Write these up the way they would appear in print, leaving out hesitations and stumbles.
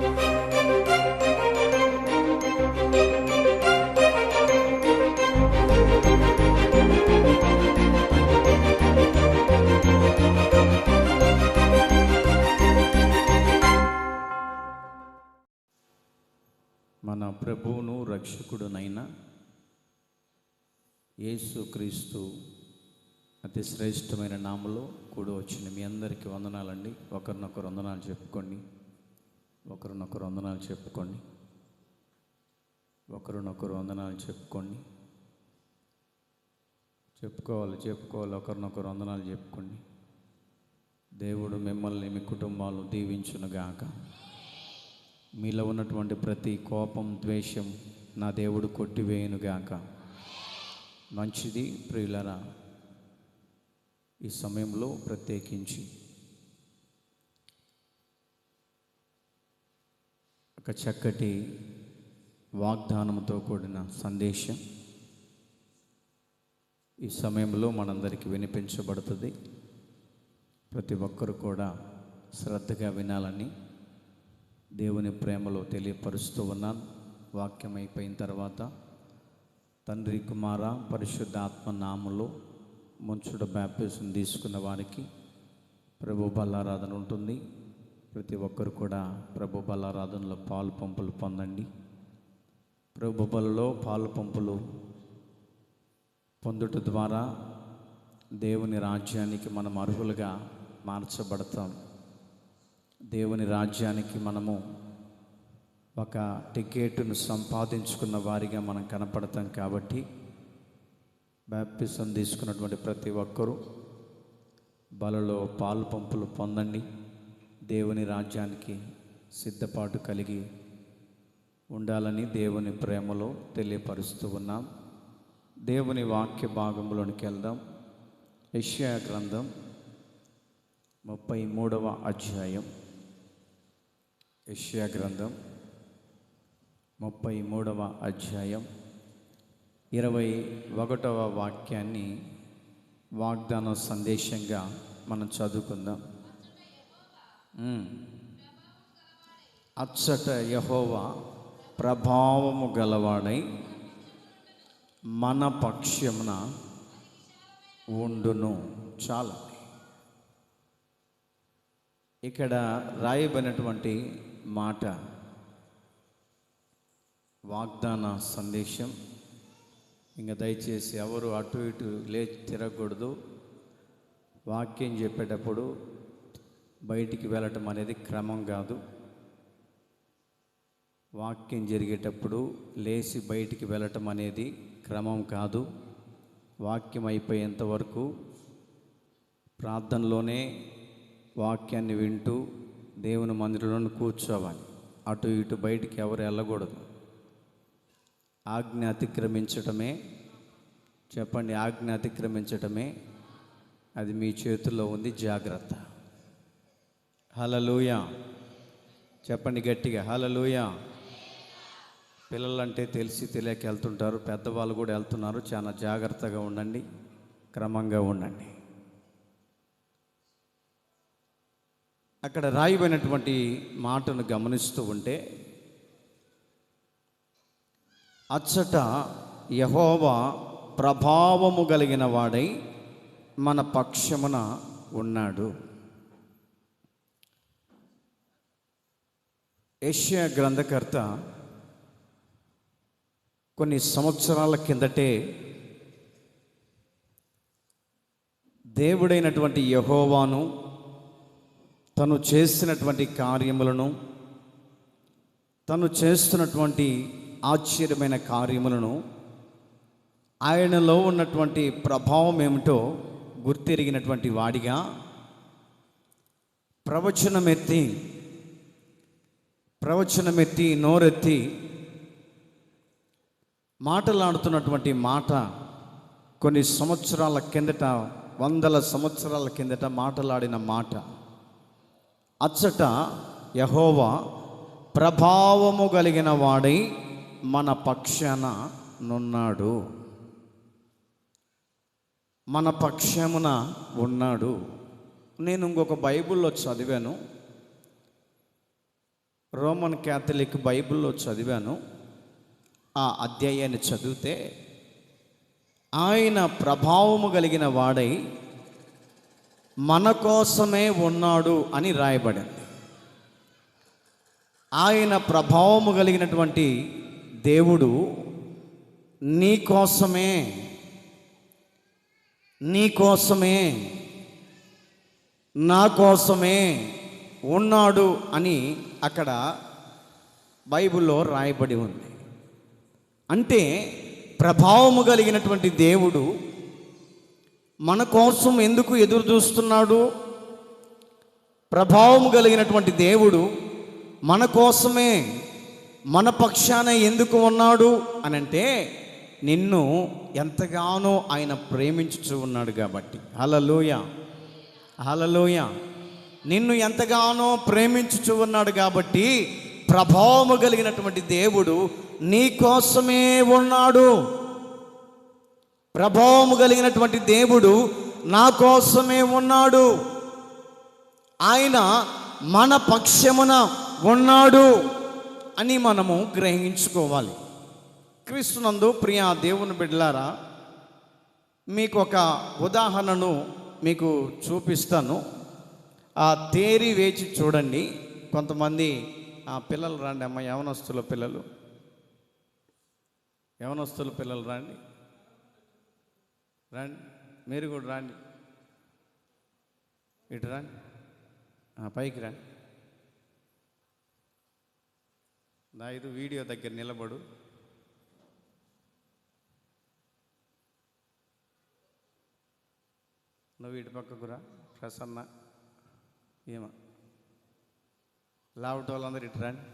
మన ప్రభువును రక్షకుడునైన యేసుక్రీస్తు అతి శ్రేష్టమైన నామములో కూడి వచ్చిన మీ అందరికీ వందనాలండి. ఒకరినొకరు వందనాలు చెప్పుకోండి. ఒకరినొకరు వందనాలు చెప్పుకోండి. ఒకరినొకరు వందనాలు చెప్పుకోండి. చెప్పుకోవాలి. ఒకరినొకరు వందనాలు చెప్పుకోండి. దేవుడు మిమ్మల్ని మీ కుటుంబాలు దీవించునుగాక. మీలో ఉన్నటువంటి ప్రతి కోపం, ద్వేషం నా దేవుడు కొట్టివేయునుగాక. మంచిది ప్రియులారా, ఈ సమయంలో ప్రత్యేకించి ఒక చక్కటి వాగ్దానంతో కూడిన సందేశం ఈ సమయంలో మనందరికీ వినిపించబడుతుంది. ప్రతి ఒక్కరు కూడా శ్రద్ధగా వినాలని దేవుని ప్రేమలో తెలియపరుస్తూ ఉన్నాను. వాక్యం అయిపోయిన తర్వాత తండ్రి, కుమార, పరిశుద్ధ ఆత్మ నామములో ముంచుడు బాప్తిసం తీసుకున్న వారికి ప్రభు బలారాధన ఉంటుంది. ప్రతి ఒక్కరు కూడా ప్రభు బలారాధనలో పాలు పంపులు పొందండి. ప్రభు బలలో పాలు పంపులు పొందుట ద్వారా దేవుని రాజ్యానికి మనం అర్హులుగా మార్చబడతాం. దేవుని రాజ్యానికి మనము ఒక టికెట్ను సంపాదించుకున్న వారిగా మనం కనపడతాం. కాబట్టి బాప్తిసం తీసుకున్నటువంటి ప్రతి ఒక్కరూ బలలో పాలు పంపులు పొందండి. దేవుని రాజ్యానికి సిద్ధపాటు కలిగి ఉండాలని దేవుని ప్రేమలో తెలియపరుస్తూ ఉన్నాం. దేవుని వాక్య భాగంలోనికి వెళ్దాం. యెషయా గ్రంథం 33వ అధ్యాయం. యెషయా గ్రంథం 33వ అధ్యాయం 21వ వాక్యాన్ని వాగ్దాన సందేశంగా మనం చదువుకుందాం. అచ్చట యెహోవా ప్రభావము గలవాడై మన పక్షమున ఉండును. చాలా ఇక్కడ రాయబడినటువంటి మాట వాగ్దాన సందేశం. ఇంకా దయచేసి ఎవరు అటు ఇటు లేచి తిరగకూడదు. వాక్యం చెప్పేటప్పుడు బయటికి వెళ్ళటం అనేది క్రమం కాదు. వాక్యం జరిగేటప్పుడు లేచి బయటికి వెళ్ళటం అనేది క్రమం కాదు. వాక్యం అయిపోయేంత వరకు ప్రార్థనలోనే వాక్యాన్ని వింటూ దేవుని మందిరంలో కూర్చోవాలి. అటు ఇటు బయటికి ఎవరు వెళ్ళకూడదు. ఆజ్ఞ అతిక్రమించటమే, చెప్పండి, ఆజ్ఞ అతిక్రమించటమే అది మీ చేతుల్లో ఉంది. జాగ్రత్త. హల్లెలూయా. చెప్పండి గట్టిగా, హల్లెలూయా. పిల్లలంటే తెలిసి తెలియక వెళ్తుంటారు, పెద్దవాళ్ళు కూడా వెళ్తున్నారు. చాలా జాగ్రత్తగా ఉండండి, క్రమంగా ఉండండి. అక్కడ రాయబడినటువంటి మాటను గమనిస్తూ ఉంటే, అచ్చట యెహోవా ప్రభావము కలిగిన వాడై మన పక్షమున ఉన్నాడు. యెషయా గ్రంథకర్త కొన్ని సంవత్సరాల కిందటే దేవుడైనటువంటి యెహోవాను, తను చేసినటువంటి కార్యములను, తను చేస్తున్నటువంటి ఆశ్చర్యమైన కార్యములను, ఆయనలో ఉన్నటువంటి ప్రభావం ఏమిటో గుర్తెరిగినటువంటి వాడిగా ప్రవచనమెత్తి నోరెత్తి మాటలాడుతున్నటువంటి మాట కొన్ని సంవత్సరాల కిందట, వందల సంవత్సరాల కిందట మాటలాడిన మాట. అచ్చట యెహోవా ప్రభావము కలిగిన వాడై మన పక్షాన నున్నాడు. మన పక్షమున ఉన్నాడు. నేను ఇంకొక బైబిల్లో చదివాను. రోమన్ క్యాథలిక్ బైబిల్లో చదివాను. ఆ అధ్యాయాన్ని చదివితే ఆయన ప్రభావము కలిగిన వాడై మన కోసమే ఉన్నాడు అని రాయబడింది. ఆయన ప్రభావము కలిగినటువంటి దేవుడు నీ కోసమే నా కోసమే ఉన్నాడు అని అక్కడ బైబిల్లో రాయబడి ఉంది. అంటే ప్రభావము కలిగినటువంటి దేవుడు మన కోసం ఎందుకు ఎదురు చూస్తున్నాడు? ప్రభావము కలిగినటువంటి దేవుడు మన కోసమే, మన పక్షాన ఎందుకు ఉన్నాడు అనంటే నిన్ను ఎంతగానో ఆయన ప్రేమించుచూ ఉన్నాడు కాబట్టి. హల్లెలూయా, హల్లెలూయా. నిన్ను ఎంతగానో ప్రేమించుచూ ఉన్నాడు కాబట్టి ప్రభావము కలిగినటువంటి దేవుడు నీ కోసమే ఉన్నాడు. ప్రభావము కలిగినటువంటి దేవుడు నా కోసమే ఉన్నాడు. ఆయన మన పక్షమున ఉన్నాడు అని మనము గ్రహించుకోవాలి. క్రీస్తునందు ప్రియ దేవుని బిడ్డలారా, మీకు ఒక ఉదాహరణను మీకు చూపిస్తాను. ఆ తేరి వేచి చూడండి. కొంతమంది పిల్లలు రండి అమ్మ, యవనస్తుల పిల్లలు రండి, మీరు కూడా రండి, ఇటు రండి, పైకి రండి. నా ఇది వీడియో దగ్గర నిలబడు. నువ్వు ఇటు పక్కకు రా ప్రసన్న. ఏమా లావుట వాళ్ళందరూ ఇటు రండి,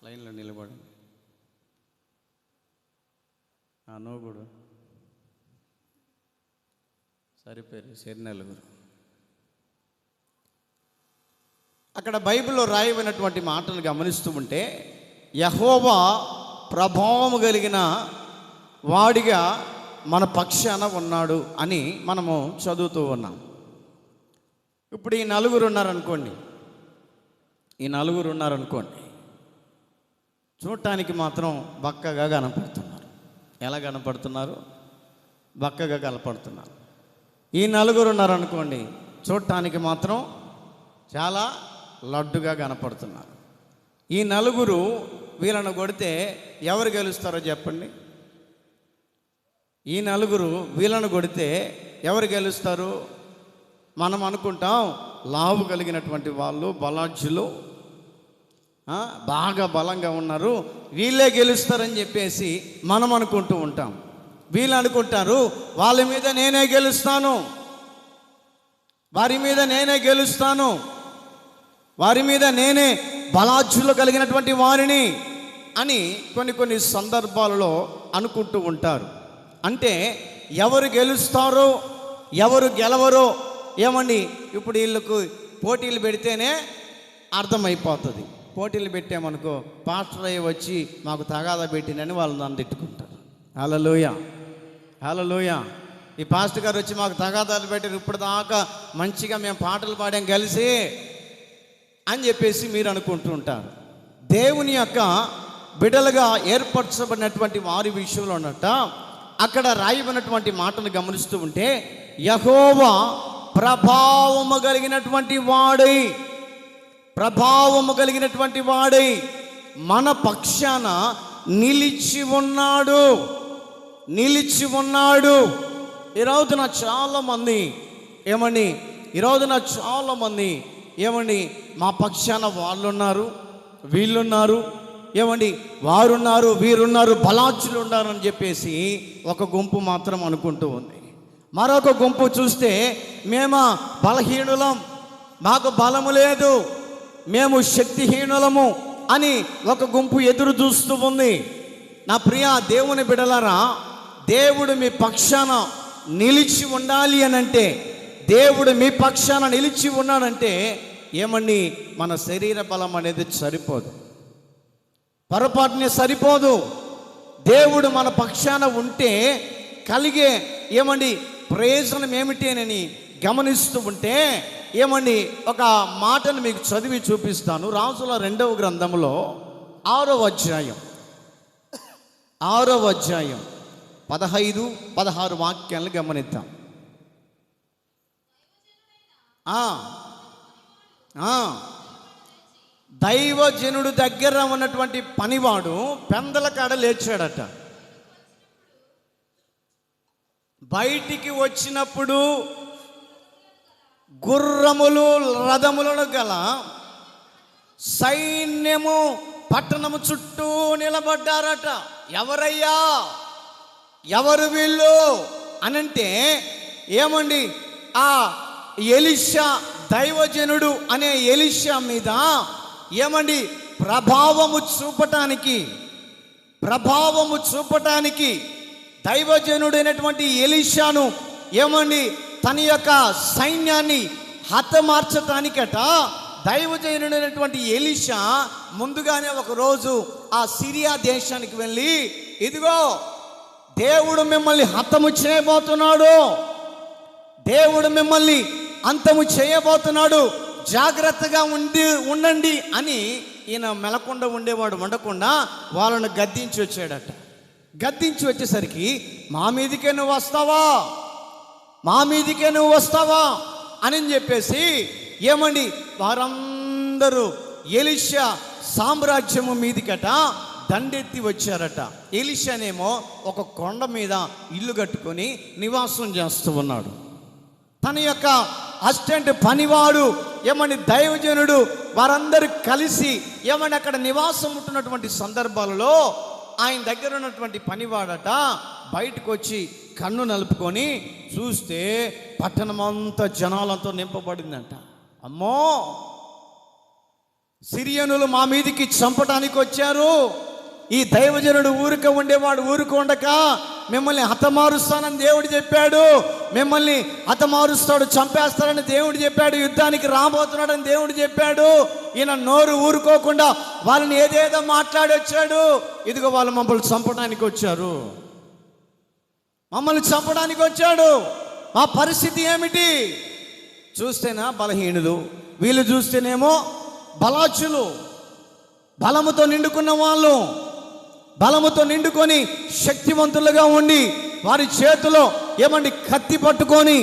లైన్లో నిలబడండి. నువ్వు కూడా సరిపోయారు, సరి నలుగురు. అక్కడ బైబిల్లో రాయబడినటువంటి మాటలు గమనిస్తూ ఉంటే యెహోవా ప్రభావము కలిగిన వాడిగా మన పక్షాన ఉన్నాడు అని మనము చదువుతూ ఉన్నాం. ఇప్పుడు ఈ నలుగురు ఉన్నారనుకోండి, చూడటానికి మాత్రం బక్కగా కనపడుతున్నారు. ఎలా కనపడుతున్నారు? బక్కగా కనపడుతున్నారు. ఈ నలుగురు ఉన్నారనుకోండి, చూడటానికి మాత్రం చాలా లడ్డుగా కనపడుతున్నారు. ఈ నలుగురు వీళ్ళను కొడితే ఎవరు గెలుస్తారో చెప్పండి. ఈ నలుగురు వీళ్ళను కొడితే ఎవరు గెలుస్తారు? మనం అనుకుంటాం లావు కలిగినటువంటి వాళ్ళు, బలాఢ్యులు, బాగా బలంగా ఉన్నారు, వీళ్ళే గెలుస్తారని చెప్పేసి మనం అనుకుంటూ ఉంటాం. వీళ్ళు అనుకుంటారు వాళ్ళ మీద నేనే గెలుస్తాను, వారి మీద నేనే గెలుస్తాను, వారి మీద నేనే బలాఢ్యులు కలిగినటువంటి వారిని అని కొన్ని సందర్భాలలో అనుకుంటూ ఉంటారు. అంటే ఎవరు గెలుస్తారో ఎవరు గెలవరో ఏమండి ఇప్పుడు వీళ్ళకు పోటీలు పెడితేనే అర్థమైపోతుంది. పోటీలు పెట్టామనుకో, పాస్టర్ అయ్యి వచ్చి మాకు తగాదా పెట్టినని వాళ్ళు నన్ను తిట్టుకుంటారు. హల్లెలూయా, హల్లెలూయా. ఈ పాస్టర్ గారు వచ్చి మాకు తగాదాలు పెట్టారు, ఇప్పుడు దాకా మంచిగా మేము పాటలు పాడాం కలిసి అని చెప్పేసి మీరు అనుకుంటూ ఉంటారు. దేవుని యొక్క బిడ్డలుగా ఏర్పరచబడినటువంటి వారి విషయంలో ఉన్నట్ట అక్కడ రాయబడినటువంటి మాటను గమనిస్తూ ఉంటే యెహోవా ప్రభావము కలిగినటువంటి వాడై మన పక్షాన నిలిచి ఉన్నాడు. ఈరోజున చాలామంది ఏమండి మా పక్షాన వాళ్ళున్నారు, వీళ్ళున్నారు, వారున్నారు, వీరున్నారు, బలాఢ్యులు ఉన్నారు అని చెప్పేసి ఒక గుంపు మాత్రం అనుకుంటూ ఉంది. మరొక గుంపు చూస్తే మేము బలహీనులం, మాకు బలము లేదు, మేము శక్తిహీనులము అని ఒక గుంపు ఎదురు చూస్తూ ఉంది. నా ప్రియ దేవుని బిడ్డలారా, దేవుడు మీ పక్షాన నిలిచి ఉండాలి అనంటే, దేవుడు మీ పక్షాన నిలిచి ఉన్నాడంటే ఏమండి మన శరీర బలం అనేది సరిపోదు, పొరపాటునే సరిపోదు. దేవుడు మన పక్షాన ఉంటే కలిగే ప్రయోజనం ఏమిటి అని గమనిస్తూ ఉంటే ఏమండి ఒక మాటను మీకు చదివి చూపిస్తాను. రాజుల 2వ గ్రంథంలో 6వ అధ్యాయం 15-16 వాక్యాలను గమనిద్దాం. దైవజనుడు దగ్గర ఉన్నటువంటి పనివాడు పెందల కాడ లేచాడట. బయటికి వచ్చినప్పుడు గుర్రములు రథములను గల సైన్యము పట్టణము చుట్టూ నిలబడ్డారట. ఎవరయ్యా, ఎవరు వీళ్ళు అనంటే ఏమండి, ఆ ఎలీషా, దైవజనుడు అనే ఎలీషా మీద ఏమండి ప్రభావము చూపటానికి దైవజనుడైనటువంటి ఎలీషాను ఏమండి తన యొక్క సైన్యాన్ని హతమార్చటానికట దైవజనుడైనటువంటి ఎలీషా ముందుగానే ఒకరోజు ఆ సిరియా దేశానికి వెళ్ళి, ఇదిగో దేవుడు మిమ్మల్ని హతము చేయబోతున్నాడు, దేవుడు మిమ్మల్ని అంతము చేయబోతున్నాడు, జాగ్రత్తగా ఉండండి అని ఈయన మెలకుండా ఉండేవాడు. ఉండకుండా వాళ్ళను గద్దించి వచ్చాడట. గద్దించి వచ్చేసరికి మా మీదికే నువ్వు వస్తావా అని చెప్పేసి ఏమండి వారందరూ ఎలీషా సామ్రాజ్యము మీదికట దండెత్తి వచ్చారట. ఎలీషానేమో ఒక కొండ మీద ఇల్లు కట్టుకొని నివాసం చేస్తూ ఉన్నాడు. తన యొక్క అసిస్టెంట్ పనివాడు ఏమని దైవజనుడు వారందరూ కలిసి ఏమని అక్కడ నివాసం ఉంటున్నటువంటి సందర్భాలలో ఆయన దగ్గర ఉన్నటువంటి పనివాడట బయటకు వచ్చి కన్ను నలుపుకొని చూస్తే పట్టణమంతా జనాలతో నింపబడిందంట. అమ్మో, సిరియనులు మా మీదికి చంపడానికి వచ్చారు. ఈ దైవజనుడు ఉండేవాడు ఉండక మిమ్మల్ని హతమారుస్తానని దేవుడు చెప్పాడు, మిమ్మల్ని హతమారుస్తాడు, చంపేస్తాడని దేవుడు చెప్పాడు, యుద్ధానికి రాబోతున్నాడని దేవుడు చెప్పాడు. ఈయన నోరు ఊరుకోకుండా వాళ్ళని ఏదేదో మాట్లాడి వచ్చాడు. ఇదిగో వాళ్ళు మమ్మల్ని చంపడానికి వచ్చాడు. మా పరిస్థితి ఏమిటి? చూస్తేనా బలహీనులు, వీళ్ళు చూస్తేనేమో బలాచులు, బలముతో నిండుకున్న వాళ్ళు, బలముతో నిండుకొని శక్తివంతులుగా ఉండి వారి చేతిలో ఏమండి కత్తి పట్టుకొని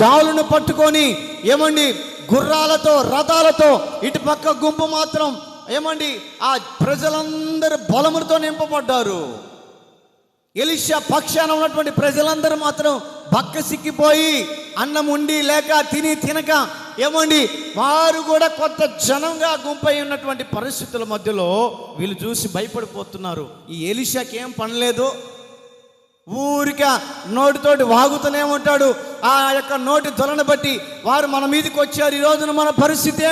డాలును పట్టుకొని ఏమండి గుర్రాలతో రథాలతో ఇటు పక్క గుంపు మాత్రం ఏమండి ఆ ప్రజలందరూ బలముతో నింపబడ్డారు. ఎలీషా పక్షాన ఉన్నటువంటి ప్రజలందరూ మాత్రం బక్క సిక్కిపోయి అన్నం ఉండి లేక తినక ఏమండి వారు కూడా కొత్త జనంగా గుంపై ఉన్నటువంటి పరిస్థితుల మధ్యలో వీళ్ళు చూసి భయపడిపోతున్నారు. ఈ ఎలీషాకి ఏం పనిలేదు, ఊరికే నోటితోటి వాగుతూనే ఉంటాడు. ఆ యొక్క నోటి ధొలను బట్టి వారు మన మీదకి వచ్చారు. ఈ రోజున మన పరిస్థితి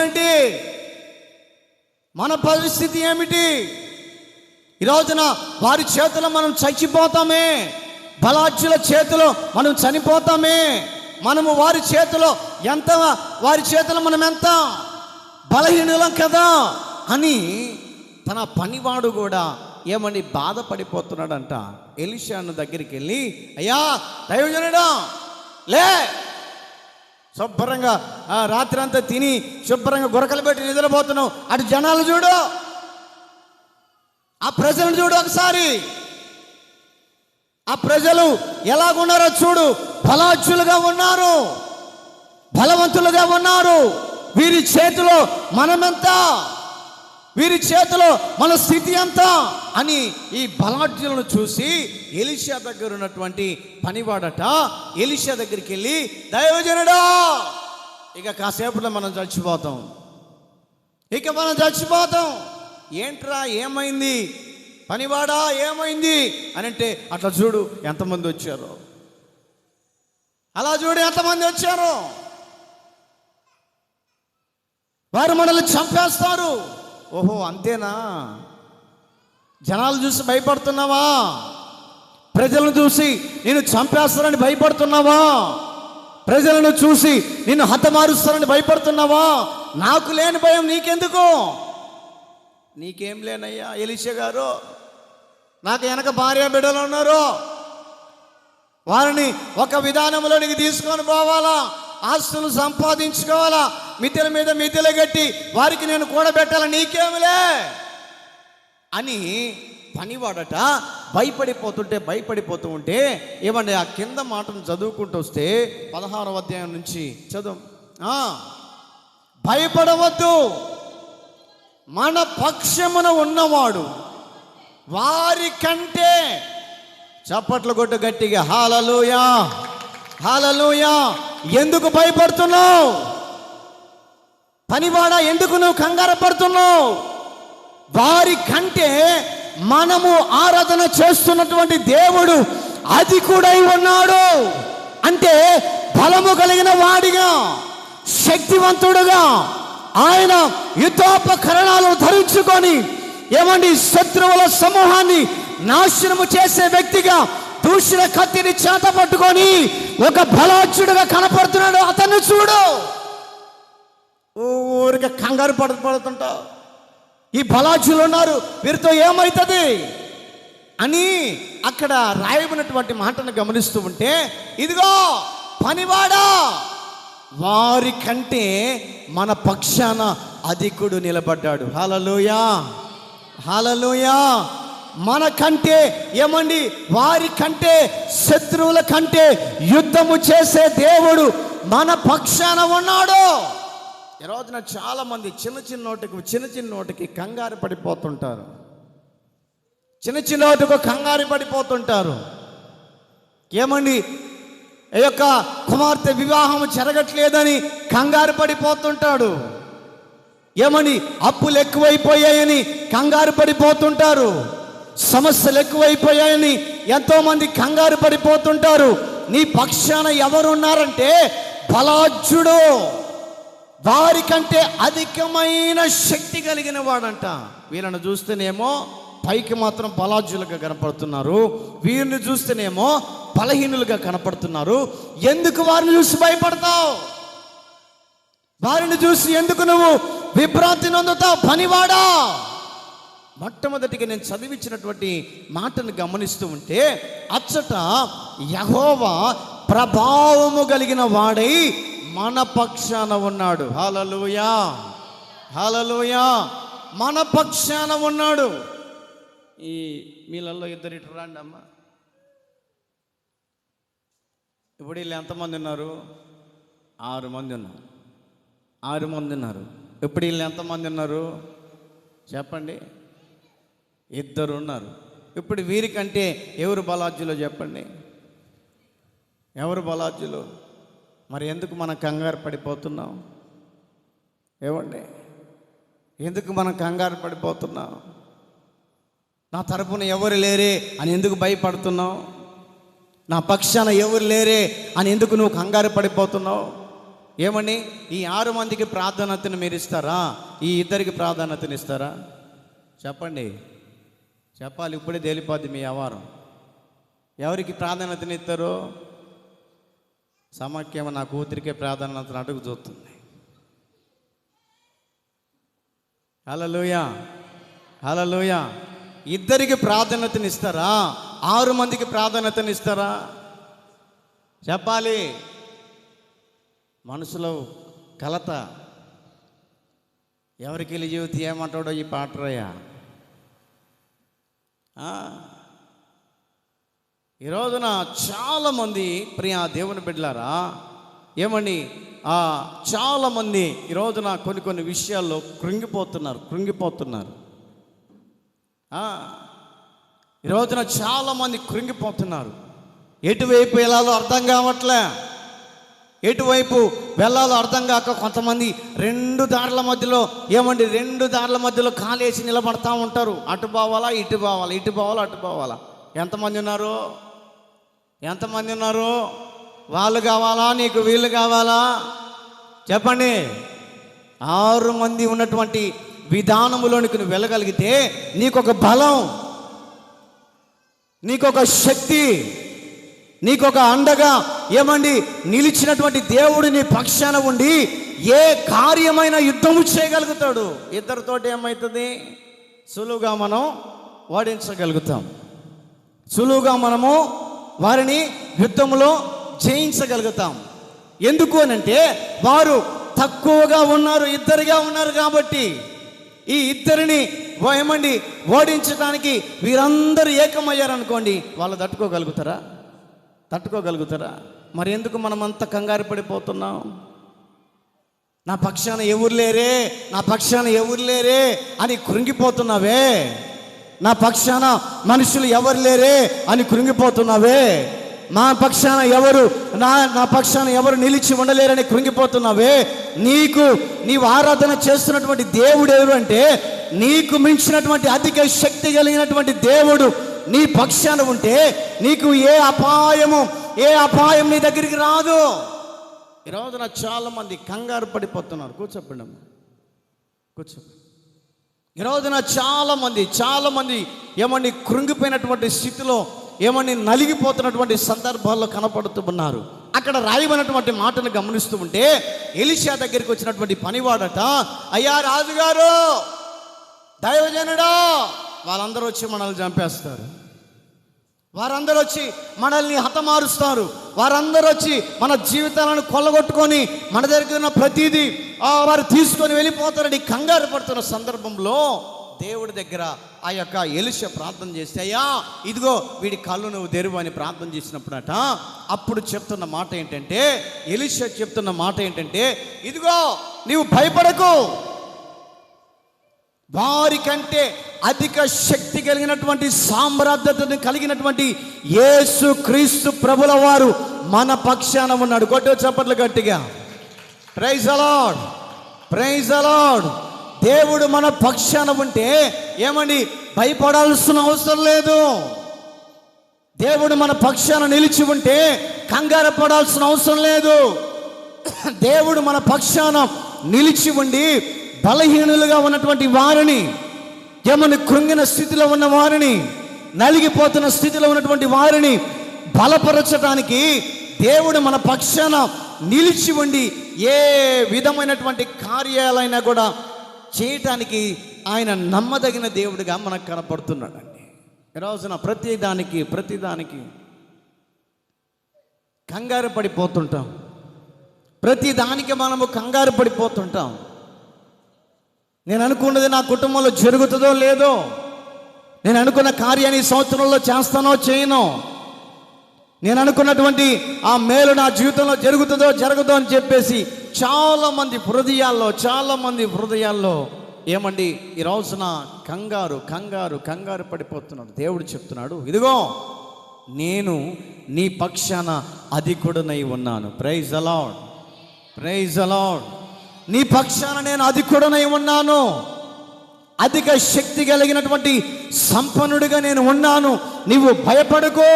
ఏమిటి? ఈ రోజున వారి చేతిలో మనం చచ్చిపోతామే, బలాఢ్యుల చేతిలో మనం చనిపోతామే. మనము వారి చేతిలో మనం ఎంత బలహీనులం కదా అని తన పనివాడు కూడా ఏమని బాధపడిపోతున్నాడంట. ఎలీషాను దగ్గరికి వెళ్ళి, అయ్యా దైవజనుడా, లే, శుభ్రంగా రాత్రి అంతా తిని శుభ్రంగా గురకలు పెట్టి నిద్రపోతున్నావు, అటు జనాలు చూడు, ఆ ప్రజలను చూడు ఒకసారి, ఆ ప్రజలు ఎలాగున్నారో చూడు, బలాఢ్యులుగా ఉన్నారు, బలవంతులుగా ఉన్నారు. వీరి చేతిలో మనమెంత, వీరి చేతిలో మన స్థితి ఎంత అని ఈ బలాఢ్యులను చూసి ఎలీషా దగ్గర ఉన్నటువంటి పనివాడట ఎలీషా దగ్గరికి వెళ్ళి, దైవజనుడా, ఇక కాసేపులో మనం చచ్చిపోతాం. ఏంట్రా ఏమైంది పనివాడా, ఏమైంది అని అంటే, అట్లా చూడు ఎంతమంది వచ్చారో, అలా చూడు ఎంతమంది వచ్చారో, వారు మనల్ని చంపేస్తారు. ఓహో అంతేనా? జనాలు చూసి భయపడుతున్నావా? ప్రజలను చూసి నేను చంపేస్తానని భయపడుతున్నావా? ప్రజలను చూసి నిన్ను హతమారుస్తానని భయపడుతున్నావా? నాకు లేని భయం నీకెందుకు? నీకేం లేనయ్యా ఎలీషా గారు, నాకు వెనక భార్య బిడ్డలు ఉన్నారు, వారిని ఒక విధానంలోనికి తీసుకొని పోవాలా, ఆస్తులు సంపాదించుకోవాలా, మిద్దెల మీద మిద్దెలు కట్టి వారికి నేను కూడబెట్టాల, నీకేమిలే అని పనివాడట భయపడిపోతూ ఉంటే ఏమండి ఆ కింద మాటను చదువుకుంటూ వస్తే 16వ అధ్యాయం నుంచి చదువు. భయపడవద్దు, మన పక్షమున ఉన్నవాడు వారి కంటే, చప్పట్లు కొట్టు గట్టిగా, హల్లెలూయా హల్లెలూయా. ఎందుకు భయపడుతున్నావు? పనివాడా, ఎందుకు నువ్వు కంగారు పడుతున్నావు? వారి కంటే మనము ఆరాధన చేస్తున్నటువంటి దేవుడు అధికుడై ఉన్నాడు. అంటే బలము కలిగిన వాడిగా, శక్తివంతుడుగా, ఆయన యుద్ధోపకరణాలు ధరించుకొని ఏమండి శత్రువుల సమూహాన్ని నాశనము చేసే వ్యక్తిగా దూషణ కత్తిని చేత పట్టుకొని ఒక బలాచుడుగా కనపడుతున్నాడు. అతన్ని చూడు. ఊరికే కంగారు పడుతుంటావు, ఈ బలాచులు ఉన్నారు, వీరితో ఏమవుతుంది అని అక్కడ రాయబడినటువంటి మాటను గమనిస్తూ ఉంటే, ఇదిగో పనివాడా, వారి కంటే మన పక్షాన అధికుడు నిలబడ్డాడు. హల్లెలూయా హల్లెలూయా. మన కంటే ఏమండి, వారి కంటే, శత్రువుల కంటే యుద్ధము చేసే దేవుడు మన పక్షాన ఉన్నాడు. ఈ రోజున చాలా మంది చిన్న చిన్న నోటికి కంగారు పడిపోతుంటారు. చిన్న నోటికి కంగారు పడిపోతుంటారు. ఏమండి, ఈ యొక్క కుమార్తె వివాహం జరగట్లేదని కంగారు పడిపోతుంటాడు. ఏమని, అప్పులు ఎక్కువైపోయాయని కంగారు పడిపోతుంటారు. సమస్యలు ఎక్కువైపోయాయని ఎంతోమంది కంగారు పడిపోతుంటారు. నీ పక్షాన ఎవరున్నారంటే బలాఢ్యుడు, వారికంటే అధికమైన శక్తి కలిగిన వాడంట. వీళ్ళని చూస్తేనేమో పైకి మాత్రం బలాఢ్యులుగా కనపడుతున్నారు, వీరిని చూస్తేనేమో బలహీనులుగా కనపడుతున్నారు. ఎందుకు వారిని చూసి భయపడతావు? వారిని చూసి ఎందుకు నువ్వు విభ్రాంతి నొందుతావు? పనివాడా, మొట్టమొదటిగా నేను చదివించినటువంటి మాటను గమనిస్తూ ఉంటే అచ్చట యెహోవా ప్రభావము కలిగిన వాడై మన పక్షాన ఉన్నాడు. హల్లెలూయా హల్లెలూయా. మన పక్షాన ఉన్నాడు. ఈ మీలలో ఇద్దరు ఇటు రండి అమ్మ. ఇప్పుడు వీళ్ళు ఎంతమంది ఉన్నారు? 6 మంది ఉన్నారు. 6 మంది ఉన్నారు. ఇప్పుడు వీళ్ళు ఎంతమంది ఉన్నారు చెప్పండి? 2 ఉన్నారు. ఇప్పుడు వీరికంటే ఎవరు బలాఢ్యులో చెప్పండి? ఎవరు బలాఢ్యులు? మరి ఎందుకు మనం కంగారు పడిపోతున్నాం? ఏమండి, ఎందుకు మనం కంగారు పడిపోతున్నాం? నా తరపున ఎవరు లేరే అని ఎందుకు భయపడుతున్నావు? నా పక్షాన ఎవరు లేరే అని ఎందుకు నువ్వు కంగారు పడిపోతున్నావు? ఏమండి, ఈ 6 మందికి ప్రాధాన్యతను మీరు ఇస్తారా? ఈ 2కి ప్రాధాన్యతను ఇస్తారా? చెప్పండి, చెప్పాలి. ఇప్పుడే తేలిపోద్ది మీ వ్యవహారం. ఎవరికి ప్రాధాన్యతను ఇస్తారు? సమాఖ్యమ నా కూతురికే ప్రాధాన్యతను అడుగు చూస్తుంది. హల్లెలూయా హల్లెలూయా. 2కి ప్రాధాన్యతను ఇస్తారా? 6 మందికి ప్రాధాన్యతను ఇస్తారా? చెప్పాలి. మనసులో కలత. ఎవరికి వెళ్ళి జీవితం ఏమంటాడో ఈ పాటరయ్యా. ఈ రోజున చాలామంది ప్రియ దేవుని బిడ్డలారా, ఏమండి, చాలామంది ఈ రోజున కొన్ని విషయాల్లో కృంగిపోతున్నారు. ఈ రోజున చాలామంది కృంగిపోతున్నారు. ఎటువైపు వెళ్ళాలో అర్థం కావట్లే, ఎటువైపు వెళ్ళాలో అర్థం కాక కొంతమంది 2 దారుల మధ్యలో, ఏమండి, 2 దారుల మధ్యలో కాలేసి నిలబడతా ఉంటారు. అటు పోవాలా ఇటు పోవాలా, ఇటు పోవాలా అటు పోవాలా. ఎంతమంది ఉన్నారు? ఎంతమంది ఉన్నారు? వాళ్ళు కావాలా నీకు వీళ్ళు కావాలా? చెప్పండి. 6 మంది ఉన్నటువంటి విధానములోనికి నువ్వు వెళ్ళగలిగితే నీకొక బలం, నీకొక శక్తి, నీకొక అండగా ఏమండి నిలిచినటువంటి దేవుడు నీ పక్షాన ఉండి ఏ కార్యమైన యుద్ధము చేయగలుగుతాడు. 2తోటి ఏమవుతుంది? సులువుగా మనం ఓడించగలుగుతాం. సులువుగా మనము వారిని యుద్ధంలో జయించగలుగుతాం. ఎందుకు అనంటే వారు తక్కువగా ఉన్నారు, ఇద్దరుగా ఉన్నారు కాబట్టి ఈ ఇద్దరిని ఓడించడానికి వీరందరూ ఏకమయ్యారనుకోండి, వాళ్ళు తట్టుకోగలుగుతారా? మరి ఎందుకు మనం అంత కంగారు పడిపోతున్నాం? నా పక్షాన ఎవరు లేరే అని కృంగిపోతున్నావే. నా పక్షాన మనుషులు ఎవరు లేరే అని కృంగిపోతున్నావే. నా పక్షాన ఎవరు నిలిచి ఉండలేరని కృంగిపోతున్నావే. నీవు ఆరాధన చేస్తున్నటువంటి దేవుడు ఎవరు అంటే, నీకు మించినటువంటి అధిక శక్తి కలిగినటువంటి దేవుడు నీ పక్షాన ఉంటే నీకు ఏ అపాయం నీ దగ్గరికి రాదు. ఈ రోజున చాలా మంది కంగారు పడిపోతున్నారు. కూర్చోండి. ఈ రోజున చాలా మంది కృంగిపోయినటువంటి స్థితిలో నలిగిపోతున్నటువంటి సందర్భాల్లో కనపడుతూ ఉన్నారు. అక్కడ రాయబడినటువంటి మాటను గమనిస్తూ ఉంటే, ఎలీషా దగ్గరికి వచ్చినటువంటి పనివాడట, అయ్యా రాజుగారు, దైవజనుడా, వాళ్ళందరూ వచ్చి మనల్ని చంపేస్తారు, వారందరూ వచ్చి మనల్ని హతమారుస్తారు, వారందరూ వచ్చి మన జీవితాలను కొల్లగొట్టుకొని మన దగ్గర ఉన్న ప్రతిదీ వారు తీసుకొని వెళ్ళిపోతారని కంగారు పడుతున్న సందర్భంలో దేవుడి దగ్గర ఆ యొక్క ఎలీషా ప్రార్థన చేస్తే, అయ్యా ఇదిగో వీడి కళ్ళు నువ్వు తెరువు అని ప్రార్థన చేసినప్పుడట, అప్పుడు ఎలీషా చెప్తున్న మాట ఏంటంటే, ఇదిగో నీవు భయపడకు, వారికంటే అధిక శక్తి కలిగినటువంటి సామ్రాజ్యతను కలిగినటువంటి యేసు క్రీస్తు ప్రభుల వారు మన పక్షాన ఉన్నాడు. కొట్టు చప్పట్లు గట్టిగా. Praise the lord, praise the lord. దేవుడు మన పక్షాన ఉంటే భయపడాల్సిన అవసరం లేదు. దేవుడు మన పక్షాన నిలిచి ఉంటే కంగారు పడాల్సిన అవసరం లేదు. దేవుడు మన పక్షాన నిలిచి ఉండి బలహీనులుగా ఉన్నటువంటి వారిని, కృంగిన స్థితిలో ఉన్న వారిని, నలిగిపోతున్న స్థితిలో ఉన్నటువంటి వారిని బలపరచడానికి దేవుడు మన పక్షాన నిలిచి ఉండి ఏ విధమైనటువంటి కార్యాలైనా కూడా చేయటానికి ఆయన నమ్మదగిన దేవుడిగా మనకు కనపడుతున్నాడండి. ఈ రోజున ప్రతిదానికి కంగారు పడిపోతుంటాం. ప్రతిదానికి మనము కంగారు పడిపోతుంటాం. నేను అనుకున్నది నా కుటుంబంలో జరుగుతుందో లేదో, నేను అనుకున్న కార్యాన్ని ఈ సంవత్సరంలో చేస్తానో చేయనో, నేను అనుకున్నటువంటి ఆ మేలు నా జీవితంలో జరుగుతుందో అని చెప్పేసి చాలా మంది హృదయాల్లో ఈ రోజున కంగారు పడిపోతున్నాడు. దేవుడు చెప్తున్నాడు, ఇదిగో నేను నీ పక్షాన అధికుడనై ఉన్నాను. Praise the lord, praise the lord. నీ పక్షాన నేను అధికుడనై ఉన్నాను, అధిక శక్తి కలిగినటువంటి సంపన్నుడిగా నేను ఉన్నాను, నీవు భయపడకో.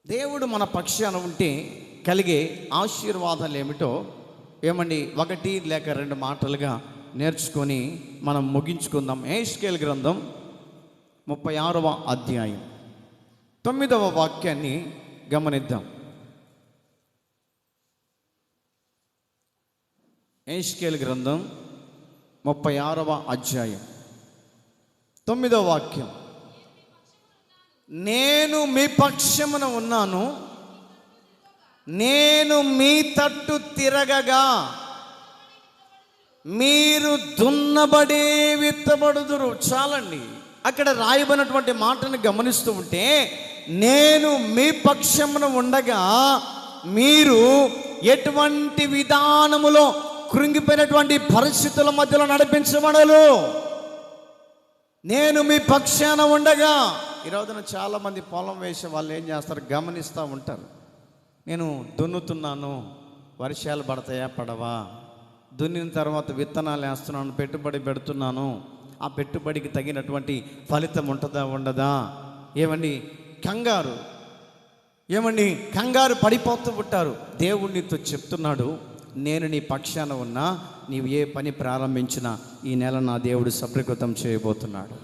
దేవుడు మన పక్షాన ఉంటే కలిగే ఆశీర్వాదాలు ఏమిటో ఒకటి లేక రెండు మాటలుగా నేర్చుకొని మనం ముగించుకుందాం. యెహెజ్కేలు గ్రంథం 36వ అధ్యాయం 9వ వాక్యాన్ని గమనిద్దాం. యెహెజ్కేలు గ్రంథం 36వ అధ్యాయం 9వ వాక్యం. నేను మీ పక్షమున ఉన్నాను, నేను మీ తట్టు తిరగగా మీరు దున్నబడే విత్తబడుదురు. చాలండి. అక్కడ రాయబడినటువంటి మాటను గమనిస్తూ ఉంటే, నేను మీ పక్షమున ఉండగా మీరు ఎటువంటి విధానములో కృంగిపోయినటువంటి పరిస్థితుల మధ్యలో నడిపించబడలు. నేను మీ పక్షాన ఉండగా. ఈ రోజున చాలామంది పొలం వేసే వాళ్ళు ఏం చేస్తారు, గమనిస్తూ ఉంటారు. నేను దున్నుతున్నాను, వర్షాలు పడతాయా పడవా, దున్నిన తర్వాత విత్తనాలు వేస్తున్నాను, పెట్టుబడి పెడుతున్నాను, ఆ పెట్టుబడికి తగినటువంటి ఫలితం ఉంటుందా ఉండదా, కంగారు పడిపోతూ ఉంటారు. దేవుడు నీతో చెప్తున్నాడు, నేను నీ పక్షాన ఉన్నా, నీవు ఏ పని ప్రారంభించినా ఈ నెల నా దేవుడు సఫలీకృతం చేయబోతున్నాడు.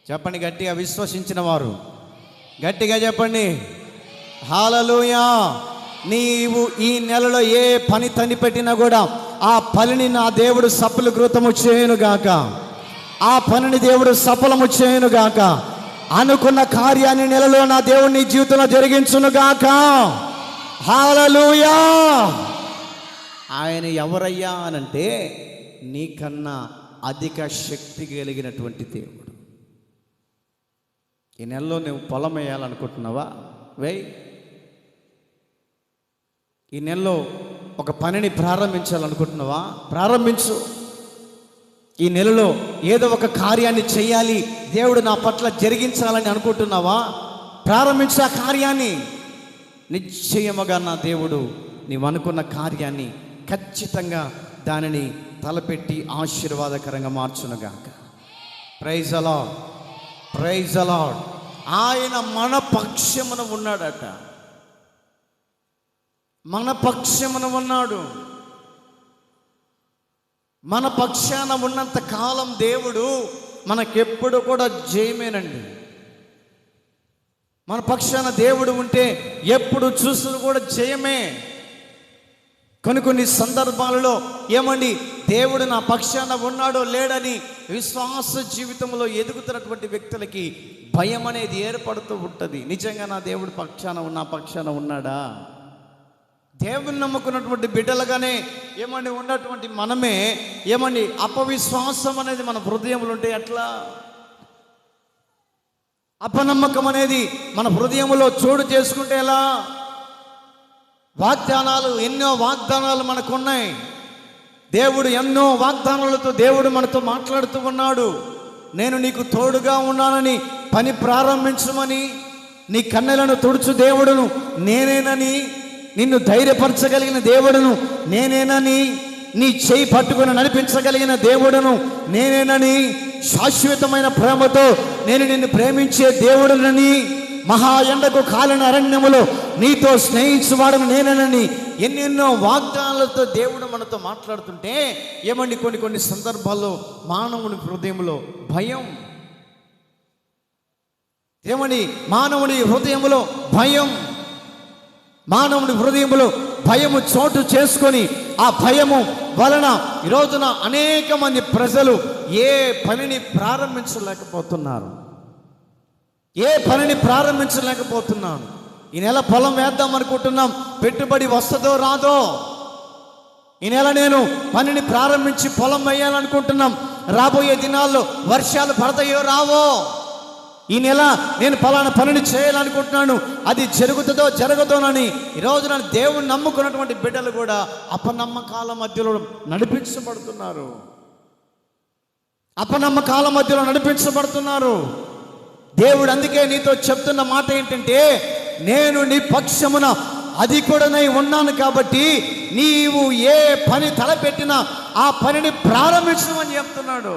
చెప్పండి గట్టిగా, విశ్వసించిన వారు గట్టిగా చెప్పండి హల్లెలూయా. నీవు ఈ నెలలో ఏ పని తనిపెట్టినా కూడా ఆ పనిని నా దేవుడు సఫలీకృతము చేయనుగాక, ఆ పనిని దేవుడు సఫలము చేయనుగాక, అనుకున్న కార్యాన్ని నెలలో నా దేవుడు నీ జీవితంలో జరిగించునుగాక. హల్లెలూయా. ఆయన ఎవరయ్యా అనంటే నీకన్నా అధిక శక్తి కలిగినటువంటి దేవుడు. ఈ నెలలో నువ్వు పొలం వేయాలనుకుంటున్నావా? వేయ్. ఈ నెలలో ఒక పనిని ప్రారంభించాలనుకుంటున్నావా? ప్రారంభించు. ఈ నెలలో ఏదో ఒక కార్యాన్ని చేయాలి, దేవుడు నా పట్ల జరిగించాలని అనుకుంటున్నావా? ప్రారంభించు ఆ కార్యాన్ని. నిశ్చయముగా నా దేవుడు నీవు అనుకున్న కార్యాన్ని ఖచ్చితంగా దానిని తలపెట్టి ఆశీర్వాదకరంగా మార్చునుగాక. Praise the lord, praise the lord. ఆయన మన పక్షమున ఉన్నాడట, మన పక్షమున ఉన్నాడు. మన పక్షాన ఉన్నంత కాలం దేవుడు మనకెప్పుడు కూడా జయమేనండి. మన పక్షాన దేవుడు ఉంటే ఎప్పుడు చూసిన కూడా జయమే. కొన్ని సందర్భాలలో ఏమండి, దేవుడు నా పక్షాన ఉన్నాడో లేడని విశ్వాస జీవితంలో ఎదుగుతున్నటువంటి వ్యక్తులకి భయం అనేది ఏర్పడుతూ ఉంటుంది. నిజంగా నా దేవుడు పక్షాన ఉన్నాడా? దేవుని నమ్ముకున్నటువంటి బిడ్డలుగానే ఏమండి ఉన్నటువంటి మనమే ఏమండి అపవిశ్వాసం అనేది మన హృదయంలో ఉంటే ఎట్లా? అపనమ్మకం అనేది మన హృదయంలో చోటు చేసుకుంటే ఎలా? ఎన్నో వాగ్దానాలు మనకున్నాయి. దేవుడు ఎన్నో వాగ్దానాలతో దేవుడు మనతో మాట్లాడుతూ ఉన్నాడు. నేను నీకు తోడుగా ఉన్నానని, పని ప్రారంభించమని, నీ కన్నెలను తుడుచు దేవుడును నేనేనని, నిన్ను ధైర్యపరచగలిగిన దేవుడును నేనేనని, నీ చేయి పట్టుకుని నడిపించగలిగిన దేవుడును నేనేనని, శాశ్వతమైన ప్రేమతో నేను నిన్ను ప్రేమించే దేవుడునని, మహా ఎండకు కాలిన అరణ్యములో నీతో స్నేహించువాడను నేనేనని ఎన్నెన్నో వాగ్దానాలతో దేవుడు మనతో మాట్లాడుతుంటే ఏమండి కొన్ని సందర్భాల్లో మానవుని హృదయంలో భయం. ఏమండి మానవుని హృదయంలో భయం, మానవుని హృదయంలో భయము చోటు చేసుకొని ఆ భయము వలన ఈ రోజున అనేక మంది ప్రజలు ఏ పనిని ప్రారంభించలేకపోతున్నారు. ఈ నెల పొలం వేద్దాం అనుకుంటున్నాం, పెట్టుబడి వస్తుందో రాదో. ఈ నెల నేను పనిని ప్రారంభించి పొలం వేయాలనుకుంటున్నాం, రాబోయే దినాల్లో వర్షాలు పడతాయో రావో. ఈ నెల నేను ఫలానా పనిని చేయాలనుకుంటున్నాను, అది జరుగుతుందో జరగదోనని ఈరోజు నన్ను దేవుని నమ్ముకున్నటువంటి బిడ్డలు కూడా అపనమ్మకాల మధ్యలో నడిపించబడుతున్నారు. దేవుడు అందుకే నీతో చెప్తున్న మాట ఏంటంటే, నేను నీ పక్షమున అధికుడనై ఉన్నాను కాబట్టి నీవు ఏ పని తలపెట్టినా ఆ పనిని ప్రారంభించమని చెప్తున్నాడు.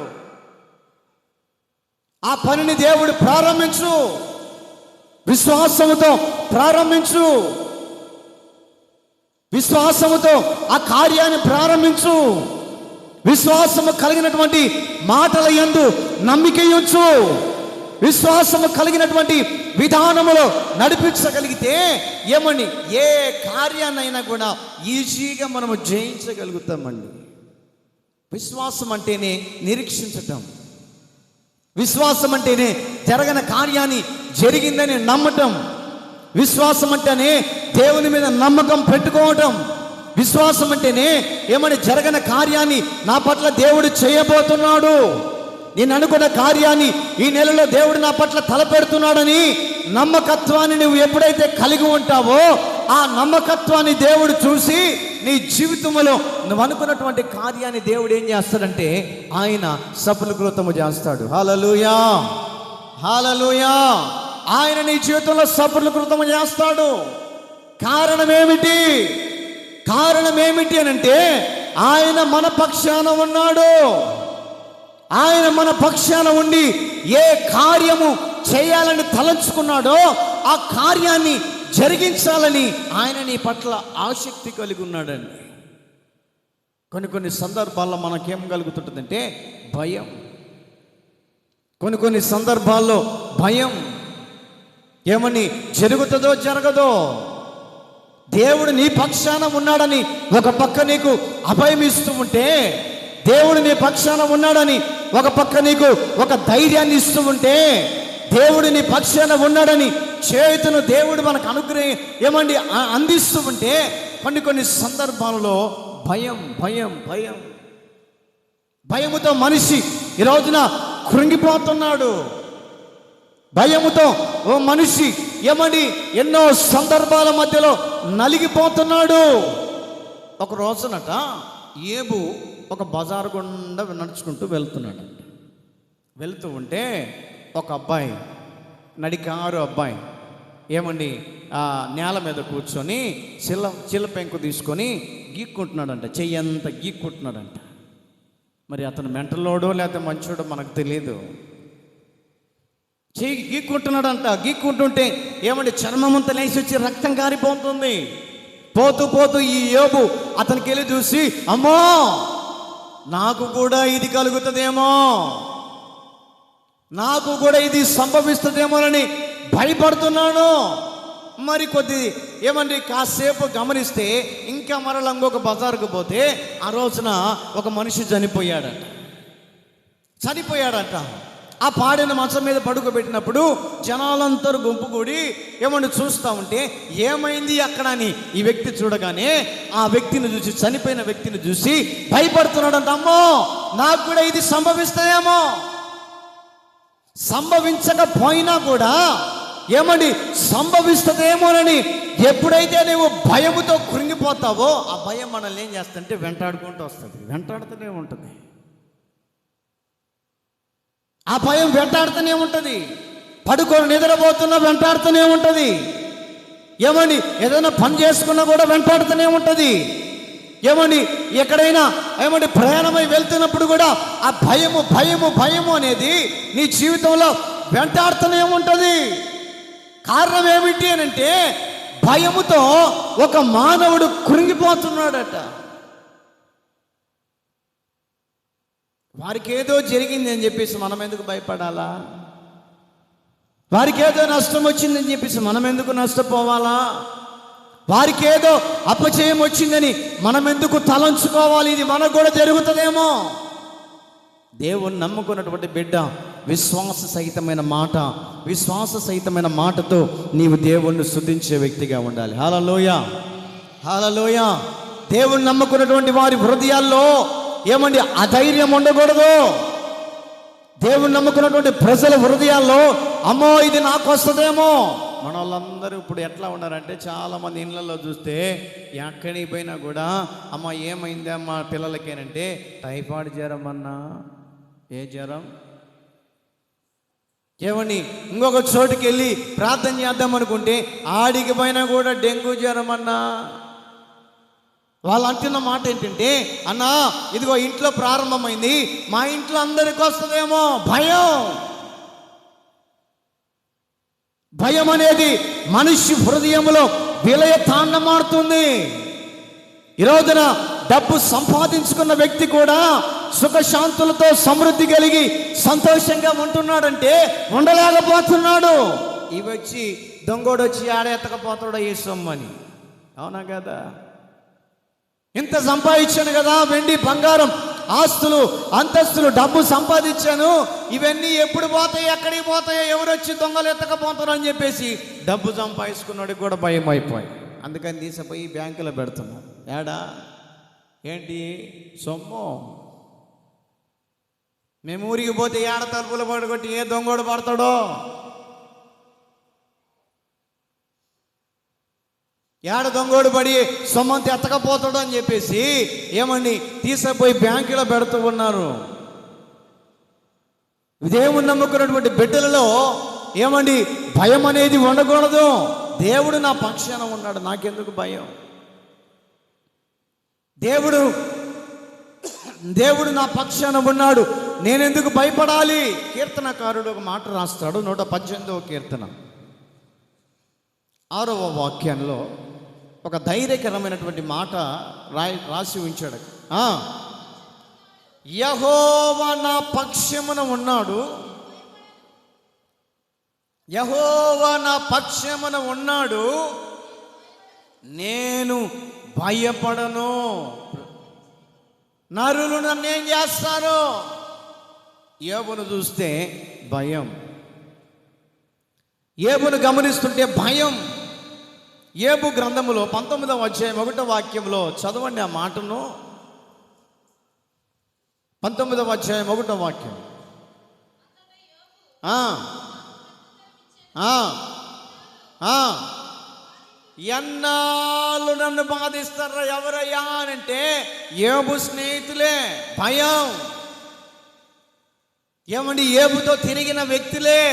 ఆ పనిని దేవుడు ప్రారంభించు, విశ్వాసముతో ప్రారంభించు, విశ్వాసముతో ఆ కార్యాన్ని ప్రారంభించు. విశ్వాసము కలిగినటువంటి మాటల యందు నమ్మిక ఉంచు. విశ్వాసము కలిగినటువంటి విధానములో నడిపించగలిగితే ఏమని ఏ కార్యాన్నైనా కూడా ఈజీగా మనము జయించగలుగుతామండి. విశ్వాసం అంటేనే నిరీక్షించటం, విశ్వాసం అంటేనే జరగని కార్యాన్ని జరిగిందని నమ్మటం, విశ్వాసం అంటేనే దేవుని మీద నమ్మకం పెట్టుకోవటం, విశ్వాసం అంటేనే ఏమని జరగని కార్యాన్ని నా పట్ల దేవుడు చేయబోతున్నాడు, నేను అనుకున్న కార్యాన్ని ఈ నెలలో దేవుడు నా పట్ల తలపెడుతున్నాడని నమ్మకత్వాన్ని నువ్వు ఎప్పుడైతే కలిగి ఉంటావో ఆ నమ్మకత్వాన్ని దేవుడు చూసి నీ జీవితంలో నువ్వు అనుకున్నటువంటి కార్యాన్ని దేవుడు ఏం చేస్తాడంటే ఆయన సఫలీకృతము చేస్తాడు. హల్లెలూయా, హల్లెలూయా. ఆయన నీ జీవితంలో సఫలీకృతము చేస్తాడు. కారణం ఏమిటి అనంటే ఆయన మన పక్షాన ఉన్నాడు. ఆయన మన పక్షాన ఉండి ఏ కార్యము చేయాలని తలంచుకున్నాడో ఆ కార్యాన్ని జరిగించాలని ఆయన నీ పట్ల ఆసక్తి కలిగి ఉన్నాడండి. కొన్ని సందర్భాల్లో మనకేం కలుగుతుంటుందంటే భయం. కొన్ని సందర్భాల్లో భయం, ఏమని జరుగుతుందో జరగదో. దేవుడు నీ పక్షాన ఉన్నాడని ఒక పక్క నీకు అభయం ఇస్తూ ఉంటే, దేవుడు నీ పక్షాన ఉన్నాడని ఒక పక్క నీకు ఒక ధైర్యాన్ని ఇస్తూ ఉంటే, దేవుడు నీ పక్షాన ఉన్నాడని చేతును దేవుడు మనకు అందిస్తూ ఉంటే కొన్ని సందర్భాలలో భయం భయం భయం. భయముతో మనిషి ఈ రోజున కృంగిపోతున్నాడు. భయముతో ఓ మనిషి ఏమని ఎన్నో సందర్భాల మధ్యలో నలిగిపోతున్నాడు. ఒక రోజునట ఏబు ఒక బజారు గుండా నడుచుకుంటూ వెళ్తున్నాడంట. వెళ్తూ ఉంటే ఒక అబ్బాయి, నడికారు అబ్బాయి ఏమండి ఆ నేల మీద కూర్చొని చిల్ల పెంకు తీసుకొని గీక్కుంటున్నాడంట. చెయ్యంతా గీక్కుంటున్నాడంట. మరి అతను మెంటలోడో లేకపోతే మంచోడో మనకు తెలియదు. చెయ్యి గీక్కుంటున్నాడంట. గీక్కుంటుంటే ఏమంటే చర్మమంతా లేచి వచ్చి రక్తం కారిపోతుంది. పోతూ పోతూ ఈ యోబు అతనికి వెళ్ళి చూసి, అమ్మో నాకు కూడా ఇది కలుగుతుందేమో, నాకు కూడా ఇది సంభవిస్తుందేమోనని భయపడుతున్నాను. మరి కొద్ది ఏమండి కాసేపు గమనిస్తే ఇంకా మరలా ఇంకొక బజారుకు పోతే ఆ రోజున ఒక మనిషి చనిపోయాడట. ఆ పాడిన మంచం మీద పడుకోబెట్టినప్పుడు జనాలందరూ గుంపు కూడి ఏమని చూస్తూ ఉంటే ఏమైంది అక్కడ అని ఈ వ్యక్తి చూడగానే ఆ వ్యక్తిని చూసి, చనిపోయిన వ్యక్తిని చూసి భయపడుతున్నాడంట. అమ్మో నాకు కూడా ఇది సంభవిస్తాయేమో. సంభవించకపోయినా కూడా ఏమండి సంభవిస్తుందేమోనని ఎప్పుడైతే నువ్వు భయముతో కృంగిపోతావో ఆ భయం మనల్ని ఏం చేస్తుంటే వెంటాడుకుంటూ వస్తుంది, వెంటాడుతూనే ఉంటుంది. ఆ భయం వెంటాడుతూనే ఉంటుంది. పడుకొని నిద్రపోతున్నా వెంటాడుతూనే ఉంటుంది. ఏమండి ఏదైనా పని చేసుకున్నా కూడా వెంటాడుతూనే ఉంటుంది. ఏమండి ఎక్కడైనా ఏమండి ప్రయాణమై వెళ్తున్నప్పుడు కూడా ఆ భయము భయము భయము అనేది నీ జీవితంలో వెంటాడుతూనే ఉంటుంది. కారణం ఏమిటి అని అంటే భయముతో ఒక మానవుడు కృంగిపోతున్నాడట. వారికి ఏదో జరిగింది అని చెప్పేసి మనం ఎందుకు భయపడాలా? వారికి ఏదో నష్టం వచ్చిందని చెప్పేసి మనం ఎందుకు నష్టపోవాలా? వారికి ఏదో అపజయం వచ్చిందని మనం ఎందుకు తలంచుకోవాలి? ఇది మనకు కూడా జరుగుతుందేమో. దేవుని నమ్ముకున్నటువంటి బిడ్డ విశ్వాస సహితమైన మాటతో నీవు దేవుణ్ణి స్తుతించే వ్యక్తిగా ఉండాలి. హల్లెలూయా, హల్లెలూయా. దేవుణ్ణి నమ్ముకున్నటువంటి వారి హృదయాల్లో ఏమండి అధైర్యం ఉండకూడదు. దేవుణ్ణి నమ్ముకున్నటువంటి ప్రజల హృదయాల్లో అమ్మో ఇది నాకు వస్తుందేమో. మన వాళ్ళందరూ ఇప్పుడు ఎట్లా ఉన్నారంటే చాలామంది ఇళ్ళల్లో చూస్తే ఎక్కడికి పోయినా కూడా అమ్మ ఏమైందా మా పిల్లలకేనంటే టైఫాయిడ్ జ్వరం అన్నా, ఏ జ్వరం ఏమని ఇంకొక చోటుకి వెళ్ళి ప్రార్థన చేద్దాం అనుకుంటే ఆడికి పోయినా కూడా డెంగ్యూ జ్వరం అన్నా. వాళ్ళు అంటున్న మాట ఏంటంటే అన్నా ఇదిగో ఇంట్లో ప్రారంభమైంది, మా ఇంట్లో అందరికి వస్తుందేమో. భయం అనేది మనిషి హృదయంలో విలయ తాండమాడుతుంది. ఈ రోజున డబ్బు సంపాదించుకున్న వ్యక్తి కూడా సుఖశాంతులతో సమృద్ధి కలిగి సంతోషంగా ఉంటున్నాడంటే ఉండలేకపోతున్నాడు. ఇవి వచ్చి దొంగోడు వచ్చి ఆడెత్తకపోతాడో ఏ సొమ్మని. అవునా కదా? ఇంత సంపాదించాను కదా, వెండి బంగారం ఆస్తులు అంతస్తులు డబ్బు సంపాదించాను, ఇవన్నీ ఎప్పుడు పోతాయి, ఎక్కడికి పోతాయో, ఎవరు వచ్చి దొంగలు ఎత్తకపోతారు అని చెప్పేసి డబ్బు సంపాదించుకున్నాడికి కూడా భయం అయిపోయి అందుకని తీసిపోయి బ్యాంకులో పెడుతున్నాడు. ఏడా ఏంటి సొమ్ము? మేము ఊరికి పోతే ఏడ తలుపులు పడగొట్టి ఏ దొంగోడు పడతాడో, ఏడ దొంగోడు పడి సొమ్మంత ఎత్తకపోతాడు అని చెప్పేసి ఏమండి తీసుకుపోయి బ్యాంకులో పెడుతూ ఉన్నారు. దేవుని నమ్ముకున్నటువంటి బిడ్డలలో ఏమండి భయం అనేది ఉండకూడదు. దేవుడు నా పక్షాన ఉన్నాడు, నాకెందుకు భయం? దేవుడు నా పక్షాన ఉన్నాడు, నేనెందుకు భయపడాలి? కీర్తనకారుడు ఒక మాట రాస్తాడు. 118వ కీర్తన 6వ వాక్యంలో ఒక ధైర్యకరమైనటువంటి మాట రాసి ఉంచాడు. యెహోవా నా పక్షమున ఉన్నాడు, యెహోవా నా పక్షమున ఉన్నాడు, నేను భయపడను. నరులు నన్ను ఏం చేస్తారు? యోబును చూస్తే భయం, యోబును గమనిస్తుంటే భయం. యోబు గ్రంథములో 19వ అధ్యాయం 1వ వాక్యంలో చదవండి ఆ మాటను. 19వ అధ్యాయం 1వ వాక్యం. ఎన్నాళ్ళు నన్ను బాధిస్తారా ఎవరయ్యా అని అంటే యోబు స్నేహితులే. భయం. ఏమండి, యోబుతో తిరిగిన వ్యక్తులే,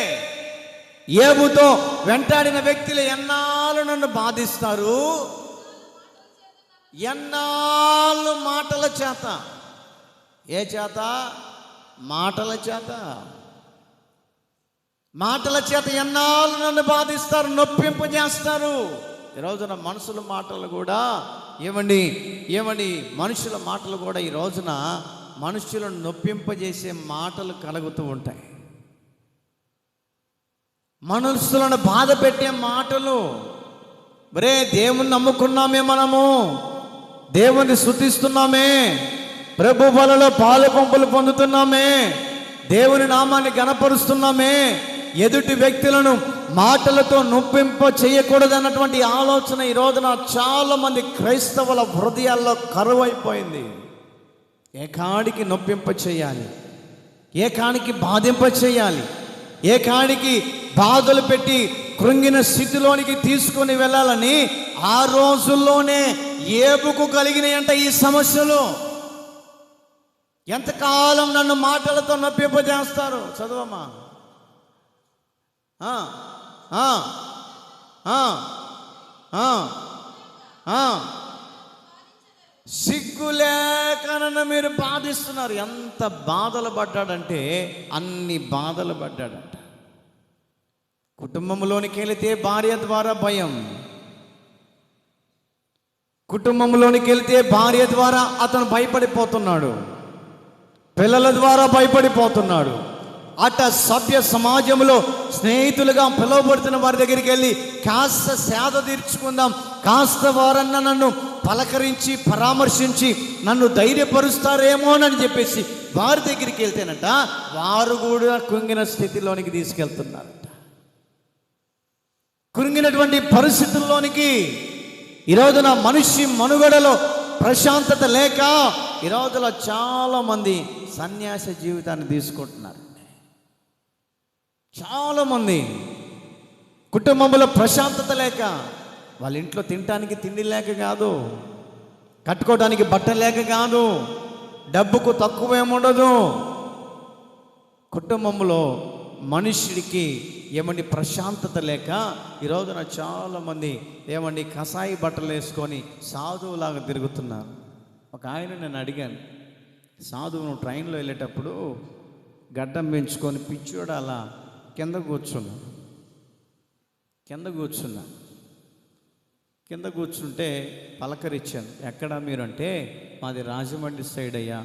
యోబుతో వెంటాడిన వ్యక్తులే ఎన్నాళ్ళు నన్ను బాధిస్తారు. ఎన్నాళ్ళు మాటల చేత. ఏ చేత? మాటల చేత. మాటల చేత ఎన్నాళ్ళు నన్ను బాధిస్తారు, నొప్పింపజేస్తారు. ఈ రోజున మనుషుల మాటలు కూడా ఏమండి మనుషుల మాటలు కూడా ఈ రోజున మనుషులను నొప్పింపజేసే మాటలు కలుగుతూ ఉంటాయి. మనుషులను బాధ పెట్టే మాటలు. మరే దేవుని నమ్ముకున్నామే, మనము దేవుని స్తుతిస్తున్నామే, ప్రభు బలలో పాలు పంపులు పొందుతున్నామే, దేవుని నామాన్ని గణపరుస్తున్నామే, ఎదుటి వ్యక్తులను మాటలతో నొప్పింప చేయకూడదన్నటువంటి ఆలోచన ఈ రోజున చాలా మంది క్రైస్తవుల హృదయాల్లో కరువైపోయింది. ఏకాడికి నొప్పింప చేయాలి, ఏకాడికి బాధింప చేయాలి, ఏకాడికి బాధలు పెట్టి కృంగిన స్థితిలోనికి తీసుకొని వెళ్ళాలని ఆ రోజుల్లోనే యోబుకు కలిగినాయంట ఈ సమస్యలు. ఎంతకాలం నన్ను మాటలతో నొప్పింపజేస్తారు? చదవమ్మా. సిగ్గులేక నన్ను మీరు బాధిస్తున్నారు. ఎంత బాధలు పడ్డాడంటే అన్ని బాధలు పడ్డాడంట. కుటుంబంలోనికి వెళితే భార్య ద్వారా భయం, కుటుంబంలోనికి వెళితే భార్య ద్వారా అతను భయపడిపోతున్నాడు, పిల్లల ద్వారా భయపడిపోతున్నాడు. అట సభ్య సమాజంలో స్నేహితులుగా పిలువబడుతున్న వారి దగ్గరికి వెళ్ళి కాస్త సేద తీర్చుకుందాం, కాస్త వారన్నా నన్ను పలకరించి పరామర్శించి నన్ను ధైర్యపరుస్తారేమోనని చెప్పేసి వారి దగ్గరికి వెళ్తేనట వారు కూడా కృంగిన స్థితిలోనికి తీసుకెళ్తున్నారట. కృంగినటువంటి పరిస్థితుల్లోనికి ఈ రోజున మనిషి మనుగడలో ప్రశాంతత లేక ఈ రోజులో చాలామంది సన్యాస జీవితాన్ని తీసుకుంటున్నారు. చాలామంది కుటుంబంలో ప్రశాంతత లేక, వాళ్ళ ఇంట్లో తినటానికి తిండి లేక కాదు, కట్టుకోవడానికి బట్ట లేక కాదు, డబ్బుకు తక్కువేముండదు. కుటుంబంలో మనుషుడికి ప్రశాంతత లేక ఈ రోజున చాలామంది కసాయి బట్టలు వేసుకొని సాధువులాగా తిరుగుతున్నారు. ఒక ఆయన నేను అడిగాను, సాధువు నువ్వు ట్రైన్లో వెళ్ళేటప్పుడు గడ్డం పెంచుకొని పిచ్చోడు అలా కింద కూర్చుంటే పలకరించాను. ఎక్కడా మీరు అంటే మాది రాజమండ్రి సైడ్ అయ్యా.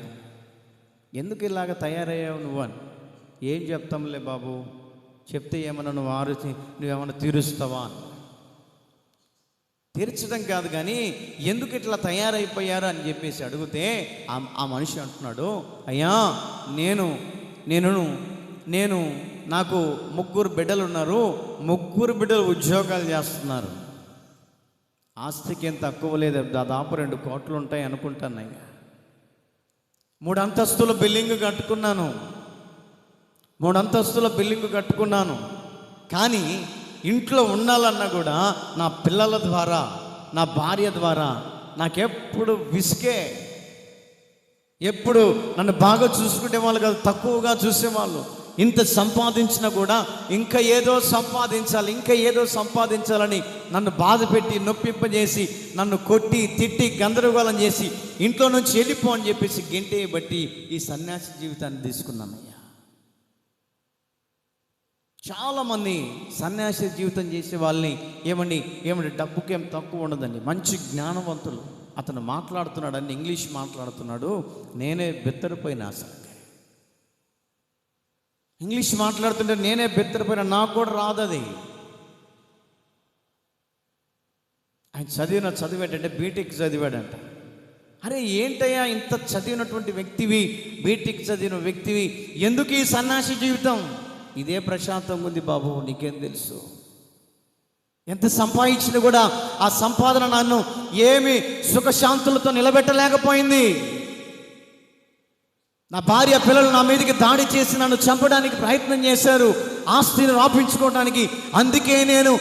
ఎందుకు ఇలాగ తయారయ్యావు నువ్వు అని. ఏం చెప్తాంలే బాబు, చెప్తే ఏమన్నా నువ్వేమన్నా తీరుస్తావా అని. తీర్చడం కాదు కానీ ఎందుకు ఇట్లా తయారైపోయారు అని చెప్పేసి అడిగితే ఆ మనిషి అంటున్నాడు, అయ్యా నేను నాకు 3 బిడ్డలు ఉన్నారు, 3 బిడ్డలు ఉద్యోగాలు చేస్తున్నారు, ఆస్తికి ఏం తక్కువ లేదు, దాదాపు 2 కోట్లు ఉంటాయి అనుకుంటాను అయ్యా. 3 అంతస్తుల బిల్డింగ్ కట్టుకున్నాను, కానీ ఇంట్లో ఉండాలన్నా కూడా నా పిల్లల ద్వారా, నా భార్య ద్వారా నాకెప్పుడు విసికే. ఎప్పుడు నన్ను బాగా చూసుకునే వాళ్ళు కాదు, తక్కువగా చూసేవాళ్ళు. ఇంత సంపాదించినా కూడా ఇంకా ఏదో సంపాదించాలని నన్ను బాధ పెట్టి నొప్పింపజేసి నన్ను కొట్టి తిట్టి గందరగోళం చేసి ఇంట్లో నుంచి వెళ్ళిపో అని చెప్పేసి గెంటే బట్టి ఈ సన్యాసి జీవితాన్ని తీసుకున్నానయ్యా. చాలామంది సన్యాసి జీవితం చేసే వాళ్ళని ఏమండి డబ్బుకేం తక్కువ ఉండదండి, మంచి జ్ఞానవంతులు. అతను మాట్లాడుతున్నాడని ఇంగ్లీష్ మాట్లాడుతున్నాడు, నేనే బెత్తరిపోయినా. అసలు ఇంగ్లీష్ మాట్లాడుతుంటే నేనే బెత్తరిపోయినా, నాకు కూడా రాదు అది. ఆయన చదువు ఏంటంటే బీటెక్ చదివాడంట. అరే ఏంటయ్యా ఇంత చదివినటువంటి వ్యక్తివి, బీటెక్ చదివిన వ్యక్తివి, ఎందుకు ఈ సన్యాసి జీవితం? ఇదే ప్రశాంతంగా ఉంది బాబు, నీకేం తెలుసు? ఎంత సంపాదించినా కూడా ఆ సంపాదన నన్ను ఏమి సుఖశాంతులతో నిలబెట్టలేకపోయింది. నా భార్య పిల్లలు నా మీదకి దాడి చేసి నన్ను చంపడానికి ప్రయత్నం చేశారు, ఆస్తిని రాపించుకోవడానికి. అందుకే నేను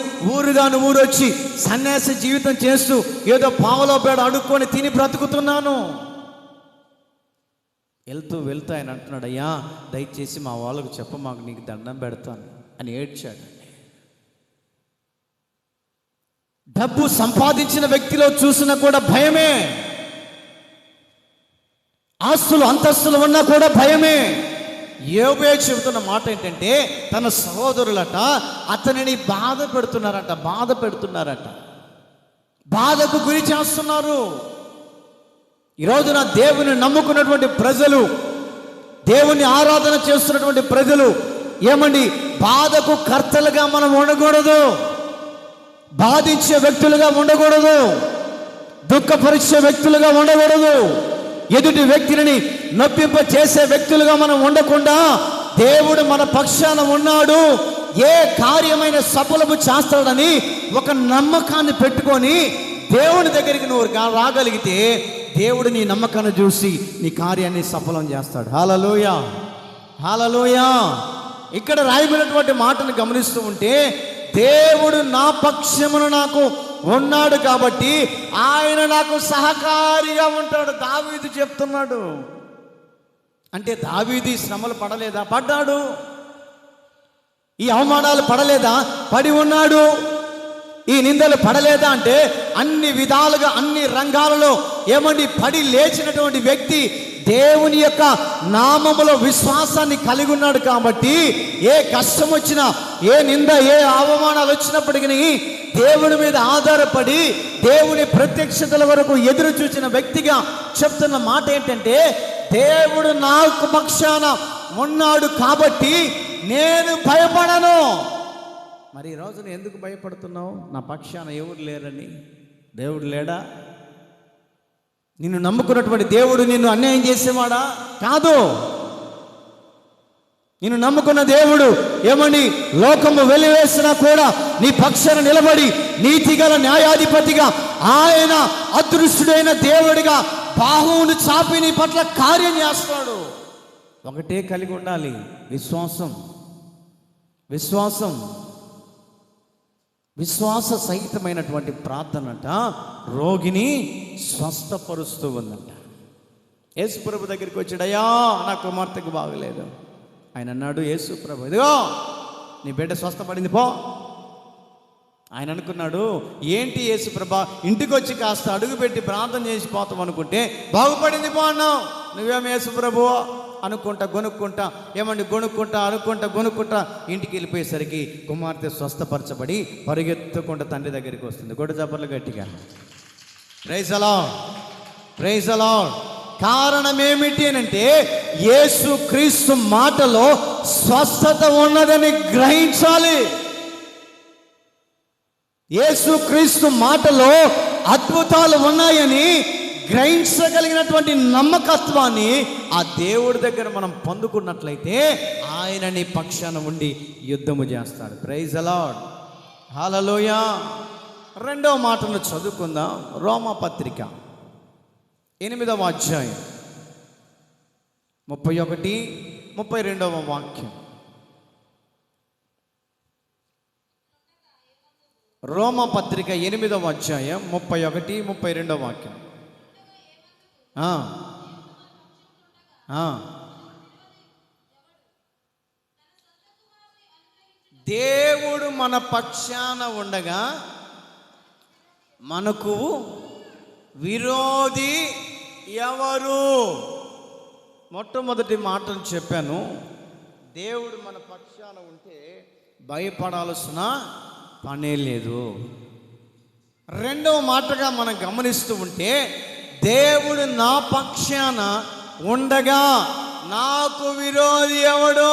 ఊరొచ్చి సన్యాస జీవితం చేస్తూ ఏదో పావలో పేడ అడుక్కొని తిని బ్రతుకుతున్నాను. వెళ్తూ ఆయన అంటున్నాడు, అయ్యా దయచేసి మా వాళ్ళకు చెప్ప, మాకు నీకు దండం పెడతాను అని ఏడ్చాడు. డబ్బు సంపాదించిన వ్యక్తిలో చూసినా కూడా భయమే, ఆస్తులు అంతస్తులు ఉన్నా కూడా భయమే. యోబే చెబుతున్న మాట ఏంటంటే, తన సహోదరులట అతనిని బాధ పెడుతున్నారట, బాధకు గురి చేస్తున్నారు. ఈరోజున దేవుని నమ్ముకున్నటువంటి ప్రజలు, దేవుని ఆరాధన చేస్తున్నటువంటి ప్రజలు ఏమండి, బాధకు కర్తలుగా మనం ఉండకూడదు, బాధించే వ్యక్తులుగా ఉండకూడదు, దుఃఖపరిచే వ్యక్తులుగా ఉండకూడదు, ఎదుటి వ్యక్తిని నొప్పింప చేసే వ్యక్తులుగా మనం ఉండకుండా, దేవుడు మన పక్షాన ఉన్నాడు, ఏ కార్యమైన సఫలము చేస్తాడని ఒక నమ్మకాన్ని పెట్టుకొని దేవుని దగ్గరికి నువ్వు రాగలిగితే దేవుడు నీ నమ్మకాన్ని చూసి నీ కార్యాన్ని సఫలం చేస్తాడు. హల్లెలూయా, హల్లెలూయా. ఇక్కడ రాయబడినటువంటి మాటను గమనిస్తూ ఉంటే, దేవుడు నా పక్షమున నాకు ఉన్నాడు కాబట్టి ఆయన నాకు సహకారిగా ఉంటాడు. దావీదు చెప్తున్నాడు. అంటే దావీదు శ్రమలు పడలేదా? పడ్డాడు. ఈ అవమానాలు పడలేదా? పడి ఉన్నాడు. ఈ నిందలు పడలేదా? అంటే అన్ని విధాలుగా అన్ని రంగాలలో ఏమండి పడి లేచినటువంటి వ్యక్తి దేవుని యొక్క నామములో విశ్వాసాన్ని కలిగి ఉన్నాడు కాబట్టి ఏ కష్టం వచ్చినా, ఏ నింద, ఏ అవమానాలు వచ్చినప్పటికీ దేవుని మీద ఆధారపడి దేవుని ప్రత్యక్షతల వరకు ఎదురు చూసిన వ్యక్తిగా చెప్తున్న మాట ఏంటంటే, దేవుడు నాకు పక్షాన ఉన్నాడు కాబట్టి నేను భయపడను. మరి ఈ రోజున ఎందుకు భయపడుతున్నావు? నా పక్షాన ఎవరు లేరని. దేవుడు లేడా? నిన్ను నమ్ముకున్నటువంటి దేవుడు నిన్ను అన్యాయం చేసేవాడా? కాదు. నిన్ను నమ్ముకున్న దేవుడు ఏమని లోకము వెలివేసినా కూడా నీ పక్షాన నిలబడి నీతిగల న్యాయాధిపతిగా, ఆయన అదృష్టుడైన దేవుడిగా బాహువును చాపి నీ పట్ల కార్యం చేస్తాడు. ఒకటే కలిగి ఉండాలి, విశ్వాసం. విశ్వాసం విశ్వాస సహితమైనటువంటి ప్రార్థనట రోగిని స్వస్థపరుస్తూ ఉందంట. యేసు ప్రభు దగ్గరికి వచ్చాడు, అయ్యా నా కుమార్తెకు బాగలేదు. ఆయన అన్నాడు, యేసు ప్రభు ఇదిగో నీ బిడ్డ స్వస్థపడింది పో. ఆయన అనుకున్నాడు, ఏంటి యేసు ప్రభా ఇంటికి వచ్చి కాస్త అడుగు పెట్టి ప్రార్థన చేసి పోతాం అనుకుంటే బాగుపడింది పో అన్నావు. నువ్వేమో యేసు ప్రభు అనుకుంటా గొనుక్కుంటా ఇంటికి వెళ్ళిపోయేసరికి కుమార్తె స్వస్థపరచబడి పరిగెత్తుకుంటా తండ్రి దగ్గరికి వస్తుంది. గొడ్డు చప్పర్లు గట్టిగా. Praise the lord, praise the lord. కారణం ఏమిటి అంటే, యేసు క్రీస్తు మాటలో స్వస్థత ఉన్నదని గ్రహించాలి. యేసు క్రీస్తు మాటలో అద్భుతాలు ఉన్నాయని గ్రహించగలిగినటువంటి నమ్మకత్వాన్ని ఆ దేవుడి దగ్గర మనం పొందుకున్నట్లయితే ఆయన నీ పక్షాన ఉండి యుద్ధము చేస్తాడు. ప్రైజ్ ది లార్డ్, హల్లెలూయా. రెండవ మాటను చదువుకుందాం. రోమాపత్రిక 8వ అధ్యాయం 31, 32వ వాక్యం. రోమాపత్రిక 8వ అధ్యాయం 31, 32వ వాక్యం. దేవుడు మన పక్షాన ఉండగా మనకు విరోధి ఎవరు? మొట్టమొదటి మాటను చెప్పాను, దేవుడు మన పక్షాన ఉంటే భయపడాల్సిన పనే లేదు. రెండవ మాటగా మనం గమనిస్తూ ఉంటే, దేవుడు నా పక్షాన ఉండగా నాకు విరోధి ఎవడు?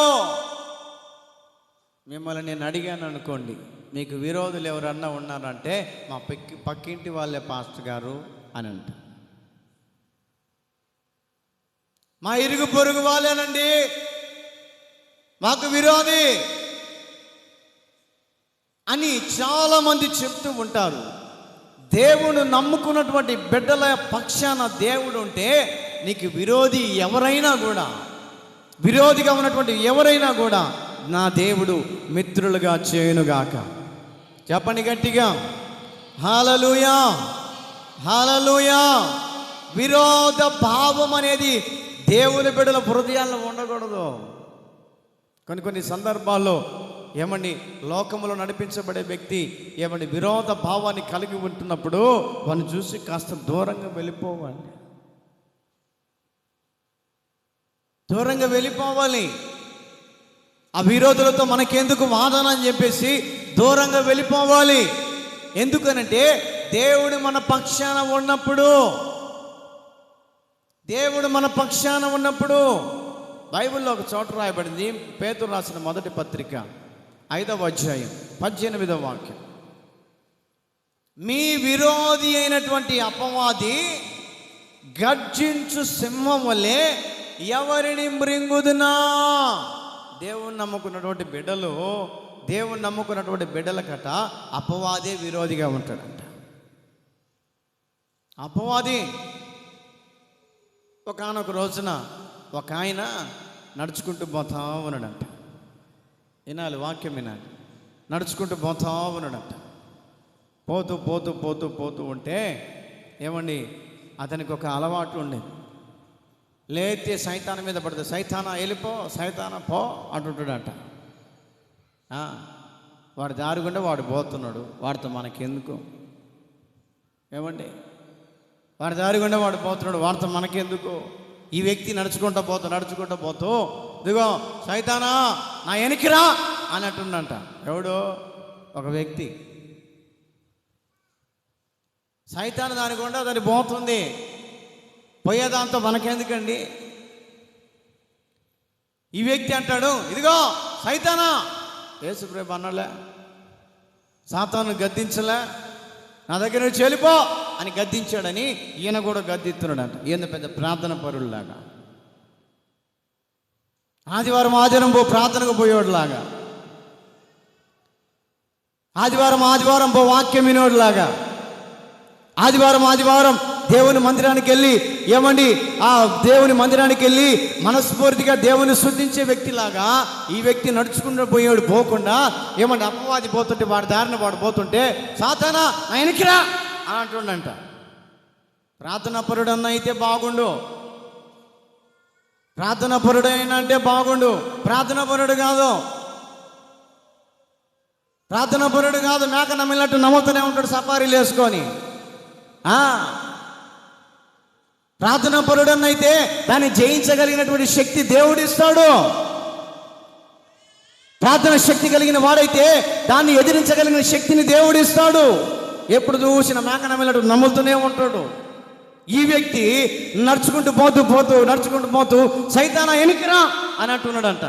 మిమ్మల్ని నేను అడిగాను అనుకోండి, మీకు విరోధులు ఎవరన్నా ఉన్నారంటే మా పక్కింటి వాళ్ళే పాస్టర్ గారు అని అంట. మా ఇరుగు పొరుగు వాళ్ళేనండి మాకు విరోధి అని చాలామంది చెప్తూ ఉంటారు. దేవుడు నమ్ముకున్నటువంటి బిడ్డల పక్షాన దేవుడు ఉంటే నీకు విరోధిగా ఉన్నటువంటి ఎవరైనా కూడా నా దేవుడు మిత్రులుగా చేయునుగాక. చెప్పండి గట్టిగా, హల్లెలూయా, హల్లెలూయా. విరోధ భావం అనేది దేవుని బిడ్డల హృదయాల్లో ఉండకూడదు. కొన్ని సందర్భాల్లో లోకములో నడిపించబడే వ్యక్తి విరోధ భావాన్ని కలిగి ఉంటున్నప్పుడు వాడిని చూసి కాస్త దూరంగా వెళ్ళిపోవాలి. ఆ విరోధులతో మనకెందుకు వాదన అని చెప్పేసి దూరంగా వెళ్ళిపోవాలి. ఎందుకనంటే దేవుడు మన పక్షాన ఉన్నప్పుడు బైబిల్లో ఒక చోట రాయబడింది. పేతురు రాసిన మొదటి పత్రిక 5వ అధ్యాయం 18వ వాక్యం. మీ విరోధి అయినటువంటి అపవాది గర్జించు సింహం వలె ఎవరిని మృంగుదునా. దేవుని నమ్ముకున్నటువంటి బిడ్డలకట అపవాదే విరోధిగా ఉంటాడంట. అపవాది ఒకానొక రోజున ఒక ఆయన నడుచుకుంటూ పోతా ఉన్నాడంట. వినాలి, వాక్యం వినాలి. నడుచుకుంటూ పోతా ఉన్నాడంట. పోతూ ఉంటే అతనికి ఒక అలవాటు ఉండేది. లేతే సైతాన్ మీద పడితే సైతానా వెళ్ళిపో, సైతానా పో అంటుంటాడంట. వాడి దారి గుండా వాడు పోతున్నాడు, వాడితో మనకెందుకు? వాడి దారి గుండా వాడు పోతున్నాడు, వాడితో మనకెందుకు? ఈ వ్యక్తి నడుచుకుంటూ పోతూ ఇదిగో సైతానా నా వెనక్కిరా అని అంటుండంట. ఎవడో ఒక వ్యక్తి. సైతాను దాని గుండా దాన్ని పోతుంది, పోయేదాంతో మనకెందుకండి? ఈ వ్యక్తి అంటాడు, ఇదిగో సైతానా, యేసుప్రభు అన్నలే, సాతాను గద్దించలే, నా దగ్గర నుంచి వెళ్ళిపో అని గద్దించాడని ఈయన కూడా గద్దిస్తున్నాడంట. ఈయన పెద్ద ప్రార్థన పరుల్లాగా, ఆదివారం ప్రార్థనకు పోయేవాడులాగా, ఆదివారం వాక్యం వినేవాడులాగా, ఆదివారం దేవుని మందిరానికి వెళ్ళి ఆ దేవుని మందిరానికి వెళ్ళి మనస్ఫూర్తిగా దేవుని స్తుతించే వ్యక్తిలాగా ఈ వ్యక్తి నడుచుకుంటూ పోయేవాడు పోకుండా అపవాది పోతుంటే వాడి దారిన వాడు పోతుంటే సాతానా నా వెనక్కిరా అని అంటుండంట. ప్రార్థనా పరుడు అన్న అయితే బాగుండు, ప్రార్థనా పరుడు అయినా అంటే బాగుండు. ప్రార్థనా పరుడు కాదు, మేక నమ్మినట్టు నమ్ముతూనే ఉంటాడు సఫారీలు వేసుకొని. ప్రార్థనా పరుడన్నైతే దాన్ని జయించగలిగినటువంటి శక్తి దేవుడిస్తాడు. ప్రార్థన శక్తి కలిగిన వాడైతే దాన్ని ఎదిరించగలిగిన శక్తిని దేవుడిస్తాడు. ఎప్పుడు చూసిన మేక నమ్మినట్టు నమ్ముతూనే ఉంటాడు. ఈ వ్యక్తి నడుచుకుంటూ పోతూ సైతానా వెనక్కిరా అని అంటున్నాడంట.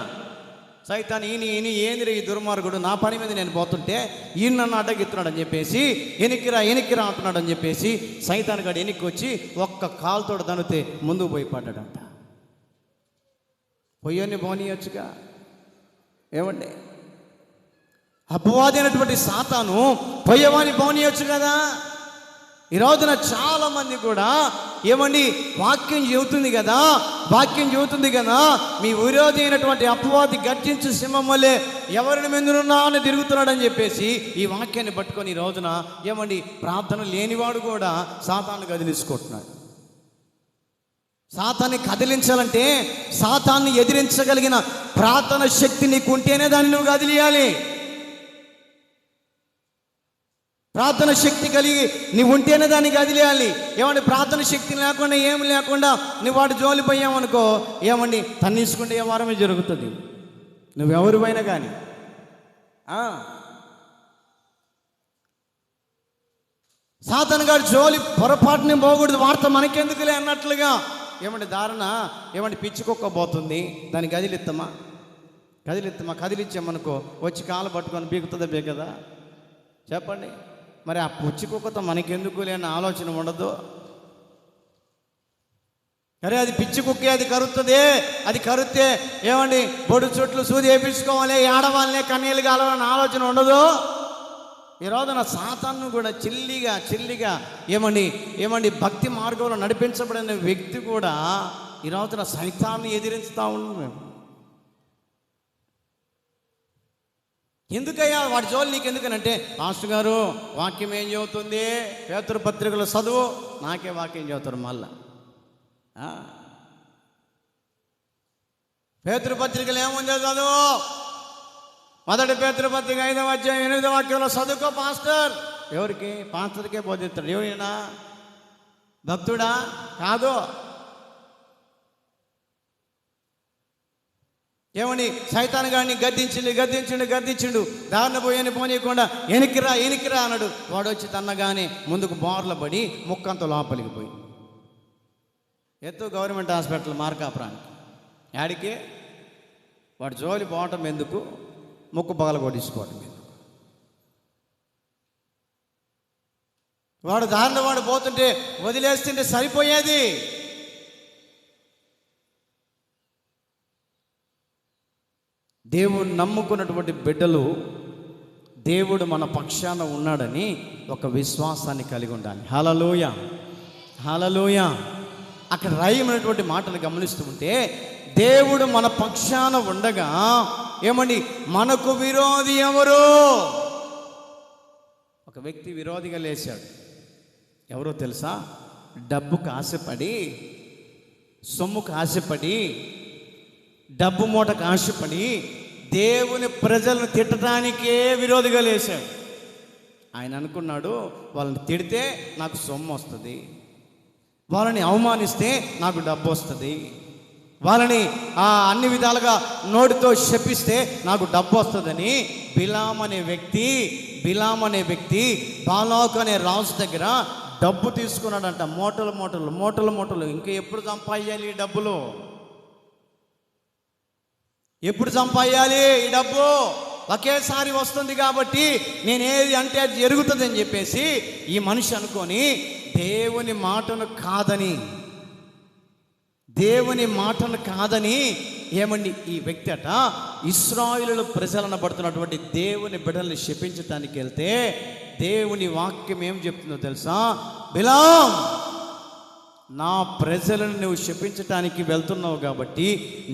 సైతాన్ ఈయన ఏంది ఈ దుర్మార్గుడు, నా పని మీద నేను పోతుంటే ఈయన నన్ను అడ్డగిస్తున్నాడు అని చెప్పేసి ఎనికిరా అంటున్నాడు అని చెప్పేసి సైతాన్ గడు ఎనికి వచ్చి ఒక్క కాలుతోడు దనితే ముందుకు పోయి పడ్డాడంట. పొయ్యని పోనీయొచ్చుగా. అపవాది అయినటువంటి సాతాను పొయ్యవాని పోనీయొచ్చు కదా. ఈ రోజున చాలా మంది కూడా వాక్యం చెబుతుంది కదా మీ విరోధి అయినటువంటి అపవాది గర్జించు సింహం వల్లే ఎవరిని మీదనున్నా అని తిరుగుతున్నాడని చెప్పేసి ఈ వాక్యాన్ని పట్టుకొని ఈ రోజున ప్రార్థన లేనివాడు కూడా సాతాన్ని కదిలించుకుంటున్నాడు. సాతాన్ని కదిలించాలంటే సాతాన్ని ఎదిరించగలిగిన ప్రార్థన శక్తి నీకు ఉంటేనే దాన్ని నువ్వు కదిలియాలి. ప్రార్థన శక్తి కలిగి నీవు ఉంటేనే దాన్ని కదిలేయాలి. ప్రార్థన శక్తి లేకుండా ఏమి లేకుండా నువ్వు వాటి జోలి పోయామనుకో తన్నిసుకుంటే ఏ వారమే జరుగుతుంది. నువ్వెవరిపైనా కానీ సాతాను గారి జోలి పొరపాటుని పోకూడదు. వార్త మనకెందుకులే అన్నట్లుగా దారుణ పిచ్చి కుక్క పోతుంది, దాన్ని కదిలిచ్చామనుకో వచ్చి కాలు పట్టుకొని బీగుతుందా కదా? చెప్పండి. మరి ఆ పుచ్చి కుక్కతో మనకెందుకు లేని ఆలోచన ఉండదు. అరే అది పిచ్చి కుక్కే, అది కరుస్తే బొడు చుట్లు సూది వేయించుకోవాలి, ఆడవాళ్ళనే కన్నీళ్ళు కావాలని ఆలోచన ఉండదు. ఈ రోజున సాతాను కూడా చిల్లిగా ఏమండి భక్తి మార్గంలో నడిపించబడిన వ్యక్తి కూడా ఈ రోజున సైతాన్ని ఎదిరిస్తూ ఉన్నాం మేము. ఎందుకయ్యా వాడి జోలు నీకు ఎందుకనంటే, మాస్టర్ గారు వాక్యం ఏం చెబుతుంది, పేతురు పత్రికలు చదువు, నాకే వాక్యం చెబుతారు మళ్ళా. పేతురు పత్రికలు ఏముందో చదువు, మొదటి పేతురు పత్రిక 5వ అధ్యాయం 8వ వాక్యంలో చదువుకో పాస్టర్. ఎవరికి? పాస్టర్కే బోధిస్తాడు. ఎవరైనా భక్తుడా? కాదు. ఏమని సైతాన్ గారిని గద్దించిండు. దారిన పోనీయకుండా ఎనికిరా అన్నాడు. వాడు వచ్చి తన్నగానే ముందుకు బోర్ల పడి ముక్కంత లోపలికి పోయి గవర్నమెంట్ హాస్పిటల్ మార్కాపురానికి. యాడికి? వాడు జోలి పోవటం ఎందుకు, ముక్కు పగల కొట్టించుకోవటం ఎందుకు? వాడు దారిలో వాడు పోతుంటే వదిలేస్తుంటే సరిపోయేది. దేవుడు నమ్ముకున్నటువంటి బిడ్డలు, దేవుడు మన పక్షాన ఉన్నాడని ఒక విశ్వాసాన్ని కలిగి ఉండాలి. హల్లెలూయా. అక్కడ రాయమైనటువంటి మాటలు గమనిస్తూ ఉంటే, దేవుడు మన పక్షాన ఉండగా మనకు విరోధి ఎవరు? ఒక వ్యక్తి విరోధిగా లేచాడు. ఎవరో తెలుసా? డబ్బుకు ఆశపడి, సొమ్ముకు ఆశపడి, డబ్బు మూటకు ఆశపడి దేవుని ప్రజలను తిట్టడానికే విరోధిగా లేచాడు. ఆయన అనుకున్నాడు, వాళ్ళని తిడితే నాకు సొమ్ము వస్తుంది, వాళ్ళని అవమానిస్తే నాకు డబ్బు వస్తుంది, వాళ్ళని అన్ని విధాలుగా నోటితో శపిస్తే నాకు డబ్బు వస్తుందని బిలాం అనే వ్యక్తి బాలాకు అనే రాజు దగ్గర డబ్బు తీసుకున్నాడంట. మూటలు. ఇంకా ఎప్పుడు సంపాదించాలి ఈ డబ్బులు? ఎప్పుడు సంపాదించాలి ఈ డబ్బు? ఒకేసారి వస్తుంది కాబట్టి నేనేది అంటే అది జరుగుతుందని చెప్పేసి ఈ మనిషి అనుకొని దేవుని మాటను కాదని ఈ వ్యక్తి అట ఇశ్రాయేలు ప్రజలను పడుతున్నటువంటి దేవుని బిడ్డల్ని శపించటానికి వెళ్తే దేవుని వాక్యం ఏం చెప్తుందో తెలుసా? బిలాం, నా ప్రజలను నువ్వు శపించటానికి వెళ్తున్నావు కాబట్టి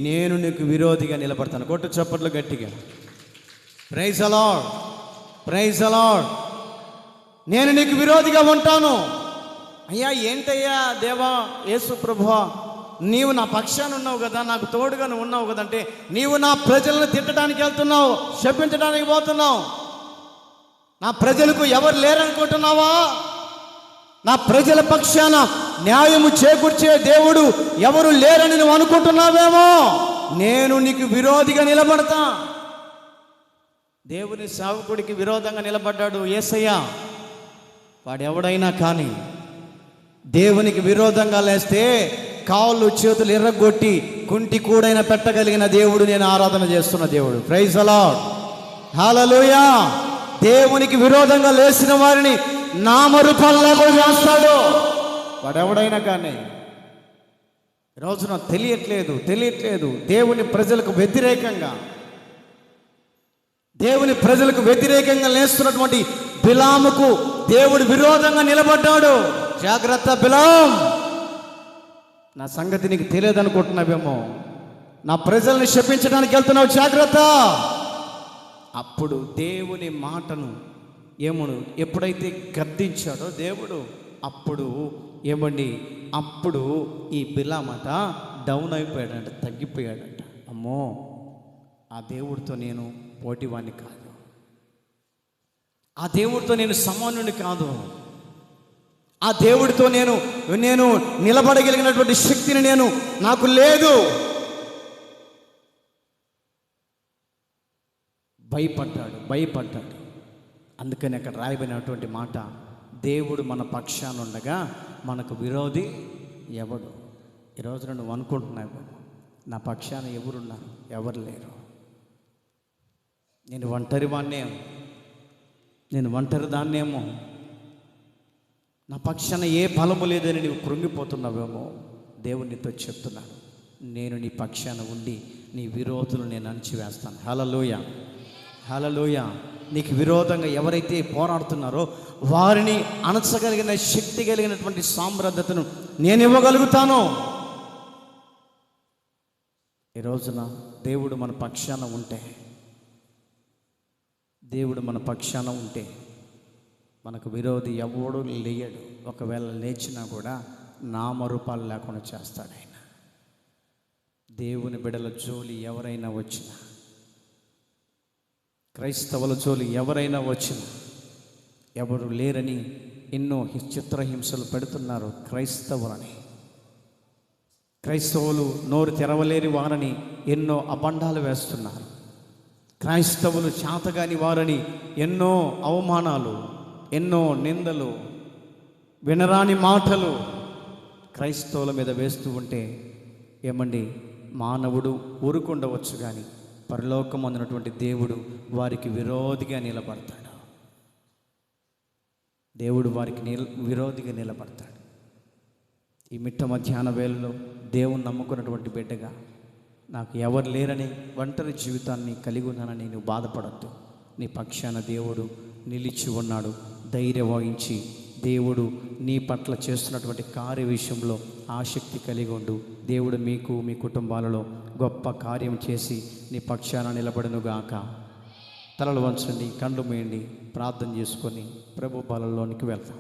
నేను నీకు విరోధిగా నిలబడతాను. కొట్టు చప్పట్లు గట్టిగా. Praise the lord. నేను నీకు విరోధిగా ఉంటాను. అయ్యా ఏంటయ్యా దేవా యేసు ప్రభువా, నీవు నా పక్షాన ఉన్నావు కదా, నాకు తోడుగా నువ్వు ఉన్నావు కదంటే, నీవు నా ప్రజలను తిట్టడానికి వెళ్తున్నావు, శపించడానికి పోతున్నావు. నా ప్రజలకు ఎవరు లేరనుకుంటున్నావా? నా ప్రజల పక్షాన న్యాయము చేకూర్చే దేవుడు ఎవరు లేరని నువ్వు అనుకుంటున్నావేమో. నేను నీకు విరోధిగా నిలబడతా. దేవుని సేవకుడికి విరోధంగా నిలబడ్డాడు యేసయ్య. వాడెవడైనా కానీ దేవునికి విరోధంగా లేస్తే కాళ్ళు చేతులు ఎర్రగొట్టి కుంటి కూడైనా పెట్టగలిగిన దేవుడు నేను ఆరాధన చేస్తున్న దేవుడు. Praise the lord. హల్లెలూయా. దేవునికి విరోధంగా లేచిన వారిని నామరూపాలుగా చేస్తాడు వాడెవడైనా కానీ. రోజున తెలియట్లేదు దేవుని ప్రజలకు వ్యతిరేకంగా లేస్తున్నటువంటి బిలాముకు దేవుడు విరోధంగా నిలబడ్డాడు. జాగ్రత్త బిలాం, నా సంగతి నీకు తెలియదు అనుకుంటున్నావేమో, నా ప్రజల్ని శపించడానికి వెళ్తున్నావు, జాగ్రత్త. అప్పుడు దేవుని మాటను ఎప్పుడైతే గద్దించాడో దేవుడు, అప్పుడు ఈ బిలామట డౌన్ అయిపోయాడంట, తగ్గిపోయాడంట. అమ్మో, ఆ దేవుడితో నేను పోటీవాణ్ణి కాదు, ఆ దేవుడితో నేను సమానుని కాదు, ఆ దేవుడితో నేను నిలబడగలిగినటువంటి శక్తిని నాకు లేదు. భయపడ్డాడు. అందుకని అక్కడ రాయబడినటువంటి మాట, దేవుడు మన పక్షాన ఉండగా మనకు విరోధి ఎవడు? ఈరోజు నువ్వు అనుకుంటున్నావు, నా పక్షాన ఎవరున్నారు? ఎవరు లేరు. నేను ఒంటరి దాన్నేమో, నా పక్షాన ఏ బలము లేదని నీవు కృంగిపోతున్నావేమో. దేవునితో చెప్తున్నాను, నేను నీ పక్షాన ఉండి నీ విరోధులు నేను అణిచివేస్తాను. హల్లెలూయా. హల్లెలూయా. నీకు విరోధంగా ఎవరైతే పోరాడుతున్నారో వారిని అణచగలిగిన శక్తి కలిగినటువంటి సామర్థ్యతను నేను ఇవ్వగలుగుతాను. ఈ రోజున దేవుడు మన పక్షాన ఉంటే, దేవుడు మన పక్షాన ఉంటే మనకు విరోధి ఎవడు లేయడు. ఒకవేళ లేచినా కూడా నామరూపాలు లేకుండా చేస్తాడు ఆయన. దేవుని బిడ్డల జోలి ఎవరైనా వచ్చినా, క్రైస్తవుల జోలి ఎవరైనా వచ్చినా, ఎవరు లేరని ఎన్నో చిత్రహింసలు పెడుతున్నారు క్రైస్తవులని. క్రైస్తవులు నోరు తెరవలేని వారని ఎన్నో అబండాలు వేస్తున్నారు. క్రైస్తవులు చేతగాని వారని ఎన్నో అవమానాలు, ఎన్నో నిందలు, వినరాని మాటలు క్రైస్తవుల మీద వేస్తూ ఉంటే ఏమండి, మానవుడు ఊరుకుండవచ్చు కానీ పరలోకం అందునటువంటి దేవుడు వారికి విరోధిగా నిలబడతాడు. దేవుడు వారికి విరోధిగా నిలబడతాడు. ఈ మిట్ట మధ్యాహ్న వేళలో దేవుని నమ్ముకున్నటువంటి బిడ్డగా, నాకు ఎవరు లేరని ఒంటరి జీవితాన్ని కలిగి ఉన్నానని నువ్వు బాధపడద్దు. నీ పక్షాన దేవుడు నిలిచి ఉన్నాడు. ధైర్యం వహించి దేవుడు నీ పట్ల చేస్తున్నటువంటి కార్య విషయంలో ఆసక్తి కలిగి ఉండు. దేవుడు మీకు, మీ కుటుంబాలలో గొప్ప కార్యం చేసి నీ పక్షాన నిలబడునుగాక. తలలు వంచండి, కళ్ళు మూయండి, ప్రార్థన చేసుకొని ప్రభు బలంలోనికి వెళ్తాం.